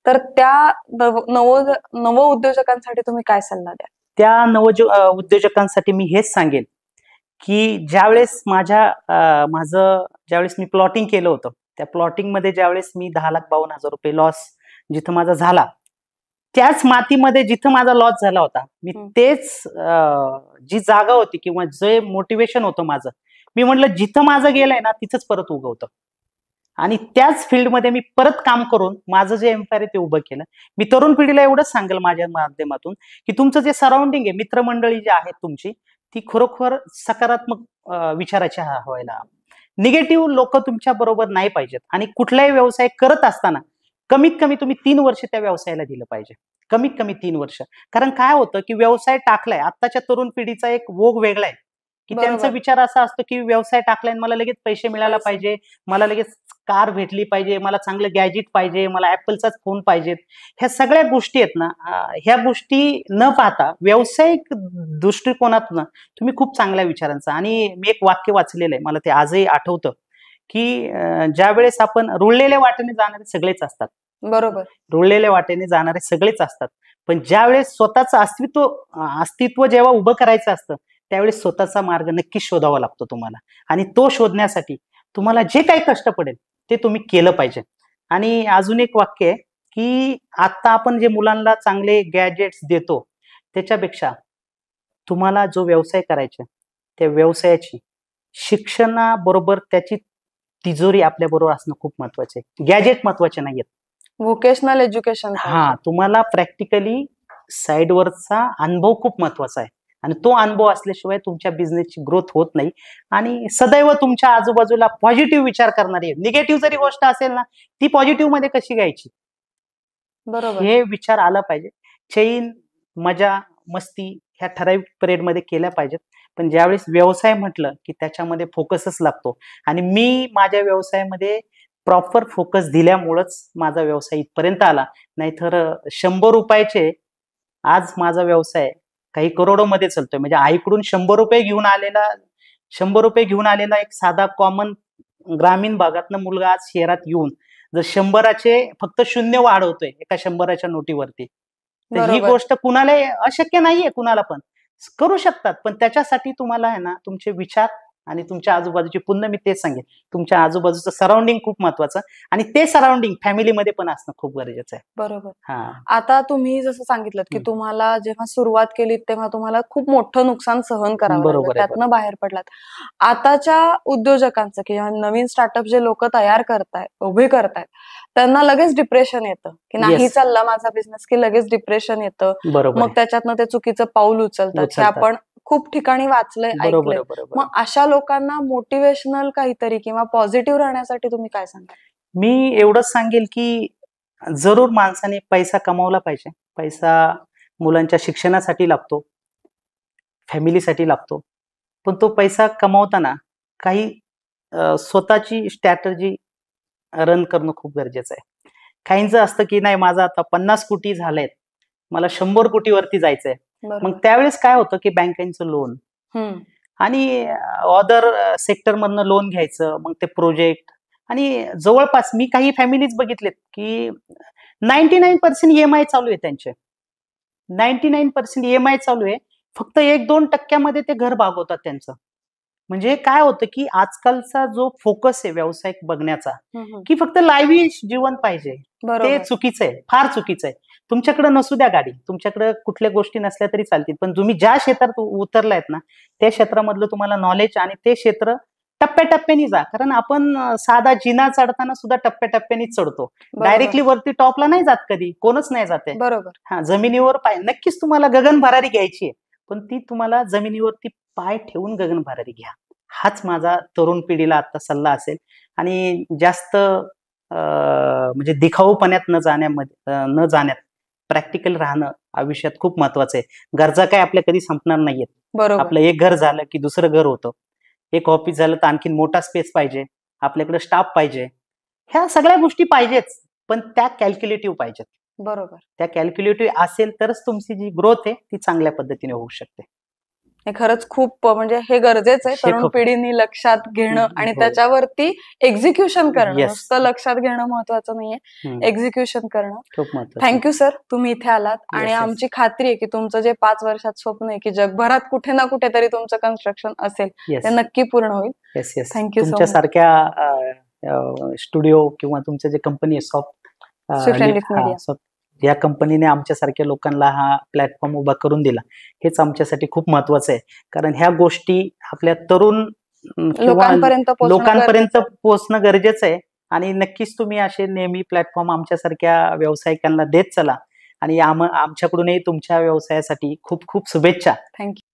तर त्या नवउद्योजकांसाठी तुम्ही काय सल्ला द्याल? त्या उद्योजकांसाठी मी हेच सांगेन, की ज्यावेळेस माझं ज्यावेळेस मी प्लॉटिंग केलं होतं, त्या प्लॉटिंगमध्ये ज्यावेळेस मी 10,52,000 लॉस जिथं माझा झाला, त्याच मातीमध्ये जिथं माझा लॉस झाला होता, मी हं. तेच जी जागा होती किंवा जे मोटिवेशन होतं माझं, मी म्हटलं जिथं माझं गेलंय ना, तिथंच परत उगवतं. आणि त्याच फील्डमध्ये मी परत काम करून माझं जे एम्पायर आहे ते उभं केलं. मी तरुण पिढीला एवढंच सांगेल माझ्या माध्यमातून, की तुमचं जे सराउंडिंग आहे, मित्रमंडळी जी आहेत तुमची, ती खरोखर सकारात्मक विचाराची व्हायला. निगेटिव्ह लोक तुमच्या बरोबर नाही पाहिजेत. आणि कुठलाही व्यवसाय करत असताना कमीत कमी तुम्ही 3 वर्ष त्या व्यवसायाला दिलं पाहिजे. कमीत कमी 3 वर्ष. कारण काय होतं, की व्यवसाय टाकलाय, आत्ताच्या तरुण पिढीचा एक ओघ वेगळा आहे, की त्यांचा बरोबर. विचार असा असतो, की व्यवसाय टाकलाय आणि मला लगेच पैसे मिळायला पैसे. पाहिजे, मला लगेच कार भेटली पाहिजे, मला चांगलं गॅजेट पाहिजे, मला Appleचाच फोन पाहिजेत. ह्या सगळ्या गोष्टी आहेत ना, ह्या गोष्टी न पाहता व्यावसायिक दृष्टिकोनातनं तुम्ही खूप चांगल्या विचारांचा. आणि मी एक वाक्य वाचलेलं आहे, मला ते आजही आठवतं, की ज्यावेळेस आपण रुळलेल्या वाटेने जाणारे सगळेच असतात. बरोबर. रुळलेल्या वाटेने जाणारे सगळेच असतात. पण ज्यावेळेस स्वतःचं अस्तित्व जेव्हा उभं करायचं असतं, त्यावेळेस स्वतःचा मार्ग नक्कीच शोधावा लागतो तुम्हाला. आणि तो शोधण्यासाठी तुम्हाला जे काही कष्ट पडेल, ते तुम्ही केलं पाहिजे. आणि अजून एक वाक्य आहे, की आता आपण जे मुलांना चांगले गॅजेट्स देतो, त्याच्यापेक्षा तुम्हाला जो व्यवसाय करायचा आहे, त्या व्यवसायाची शिक्षणाबरोबर त्याची तिजोरी आपल्याबरोबर असणं खूप महत्वाचं आहे. गॅजेट महत्वाचे नाहीयेत. व्होकेशनल एज्युकेशन पाहिजे. तुम्हाला प्रॅक्टिकली साइडवरचा अनुभव खूप महत्वाचा आहे. आणि तो अनुभव असल्याशिवाय तुमच्या बिझनेसची ग्रोथ होत नाही. आणि सदैव तुमच्या आजूबाजूला पॉझिटिव्ह विचार करणारी, निगेटिव्ह जरी गोष्ट असेल ना, ती पॉझिटिव्ह मध्ये कशी घ्यायची, बरोबर. हे विचार आला पाहिजे. चैन, मजा, मस्ती ह्या ठराविक पिरियडमध्ये केल्या पाहिजेत. पण ज्यावेळेस व्यवसाय म्हटलं, की त्याच्यामध्ये फोकसच लागतो. आणि मी माझ्या व्यवसायामध्ये प्रॉपर फोकस दिल्यामुळंच माझा व्यवसाय इथपर्यंत आला. नाहीतर ₹100 आज माझा व्यवसाय काही करोडोमध्ये चालतोय. म्हणजे आईकडून ₹100 घेऊन आलेला एक साधा कॉमन ग्रामीण भागातनं मुलगा आज शहरात येऊन जर 100चे फक्त शून्य वाढवतोय एका 100च्या नोटीवरती. तर ही बरोबर. गोष्ट कुणालाही अशक्य नाहीये, कुणाला पण. करू शकतात. पण त्याच्यासाठी तुम्हाला आहे ना, तुमचे विचार आणि तुमच्या आजूबाजूची, पुन्हा मी तेच सांगेन, तुमच्या आजूबाजूचं सराउंडिंग खूप महत्वाचं. आणि ते सराउंडिंग फॅमिलीमध्ये पण असणं खूप गरजेचं आहे. बरोबर. हां. आता तुम्ही जसं सांगितलंत, की हं. तुम्हाला जेव्हा सुरुवात केलीत तेव्हा तुम्हाला खूप मोठं नुकसान सहन करावं लागलं. बरोबर आहे, त्यातनं बाहेर पडलात. आताच्या उद्योजकांचं किंवा नवीन स्टार्टअप जे लोकं तयार करतायत, उभे करतायत, त्यांना लगेच डिप्रेशन येतं, की नाही येस. चालला माझा बिझनेस, की लगेच डिप्रेशन येतं. बरोबर मग आहे. त्याच्यातनं ते चुकीचं पाऊल उचलतात. हे उचलतात. आपण खूप ठिकाणी वाचलंय, बरोबर ऐकलंय. आहे, बरोबर मग आहे. अशा लोकांना मोटिव्हेशनल काहीतरी किंवा पॉझिटिव्ह राहण्यासाठी तुम्ही काय सांगाल? मी एवढंच सांगेल, की जरूर माणसाने पैसा कमावला पाहिजे. पैसा मुलांच्या शिक्षणासाठी लागतो, फॅमिलीसाठी लागतो. पण तो पैसा कमावताना काही स्वतःची स्ट्रॅटेजी रन करणं खूप गरजेचं आहे. काहींचं असतं की नाही माझं आता 50 कोटी झालेत, मला 100 कोटीवरती जायचंय. मग बरोबर. त्यावेळेस काय होतं की बँकांचं लोन हम्म. आणि अदर सेक्टर मधनं लोन घ्यायचं, मग ते प्रोजेक्ट. आणि जवळपास मी काही फॅमिलीज बघितलेत की 99% EMI चालू आहे त्यांचे. 99% EMI चालू आहे. फक्त 1-2% ते घर भागवतात त्यांचं. म्हणजे काय होतं की आजकालचा जो फोकस आहे व्यावसायिक बघण्याचा, हम्म. की फक्त लाईव्ह जीवन पाहिजे, ते बरोबर. चुकीचं आहे, फार चुकीचं आहे. तुमच्याकडे नसू द्या गाडी, तुमच्याकडे कुठल्या गोष्टी नसल्या तरी चालतील, पण तुम्ही ज्या क्षेत्रात उतरलायत ना, त्या क्षेत्रामधलं तुम्हाला नॉलेज आणि ते क्षेत्र टप्प्याटप्प्याने जा. कारण आपण साधा जिना चढताना सुद्धा टप्प्याटप्प्यानेच चढतो. बरोबर. डायरेक्टली वरती टॉपला नाही जात कधी, कोणच नाही जाते. बरोबर. हा, जमिनीवर पाय नक्कीच तुम्हाला गगन भरारी घ्यायची आहे, पण ती तुम्हाला जमिनीवरती पाय ठेवून गगन भरारी घ्या. हाच माझा तरुण पिढीला आता सल्ला असेल. आणि जास्त म्हणजे दिखाऊपणात न जाण्यात प्रॅक्टिकल राहणं आयुष्यात खूप महत्वाचं आहे. गरजा काय आपल्या कधी संपणार नाहीयेत. बरोबर. आपलं एक घर झालं की दुसरं घर होतं. एक ऑफिस झालं तर आणखीन मोठा स्पेस पाहिजे. आपल्याकडे स्टाफ पाहिजे. ह्या सगळ्या गोष्टी पाहिजेच, पण त्या कॅल्क्युलेटिव्ह पाहिजेत. बरोबर. त्या कॅल्क्युलेटिव्ह असेल तरच तुमची जी ग्रोथ आहे ती चांगल्या पद्धतीने होऊ शकते. हे खरंच खूप म्हणजे हे गरजेचं आहे हे तरुण खूप- पिढीने लक्षात घेणं आणि हो. त्याच्यावरती एक्झिक्युशन करणं. Yes. नुसतं लक्षात घेणं महत्वाचं नाहीये, हम्म. एक्झिक्युशन करणं. खूप महत्वाचं. थँक्यू सर, तुम्ही इथे आलात आणि Yes, yes. आमची खात्री आहे की तुमचं जे 5 वर्षात स्वप्न आहे की जगभरात कुठे ना कुठेतरी तुमचं कन्स्ट्रक्शन असेल Yes. ते नक्की पूर्ण होईल. Yes yes. Thank you so तुमच्यासारख्या स्टुडिओ किंवा तुमचं जे कंपनी आहे Swift and Lift Media. या कंपनीने आमच्यासारख्या लोकांना हा प्लॅटफॉर्म उभा करून दिला, हेच आमच्यासाठी खूप महत्वाचं आहे. कारण ह्या गोष्टी आपल्या तरुण किंवा लोकांपर्यंत पोहोचणं लोकांपर्यंत गरजेचं आहे. पोहोचणं गरजेचं आहे. आणि नक्कीच तुम्ही असे नेहमी प्लॅटफॉर्म आमच्यासारख्या व्यावसायिकांना देत चला. आणि आमच्याकडूनही तुमच्या व्यवसायासाठी खूप खूप शुभेच्छा. थँक्यू.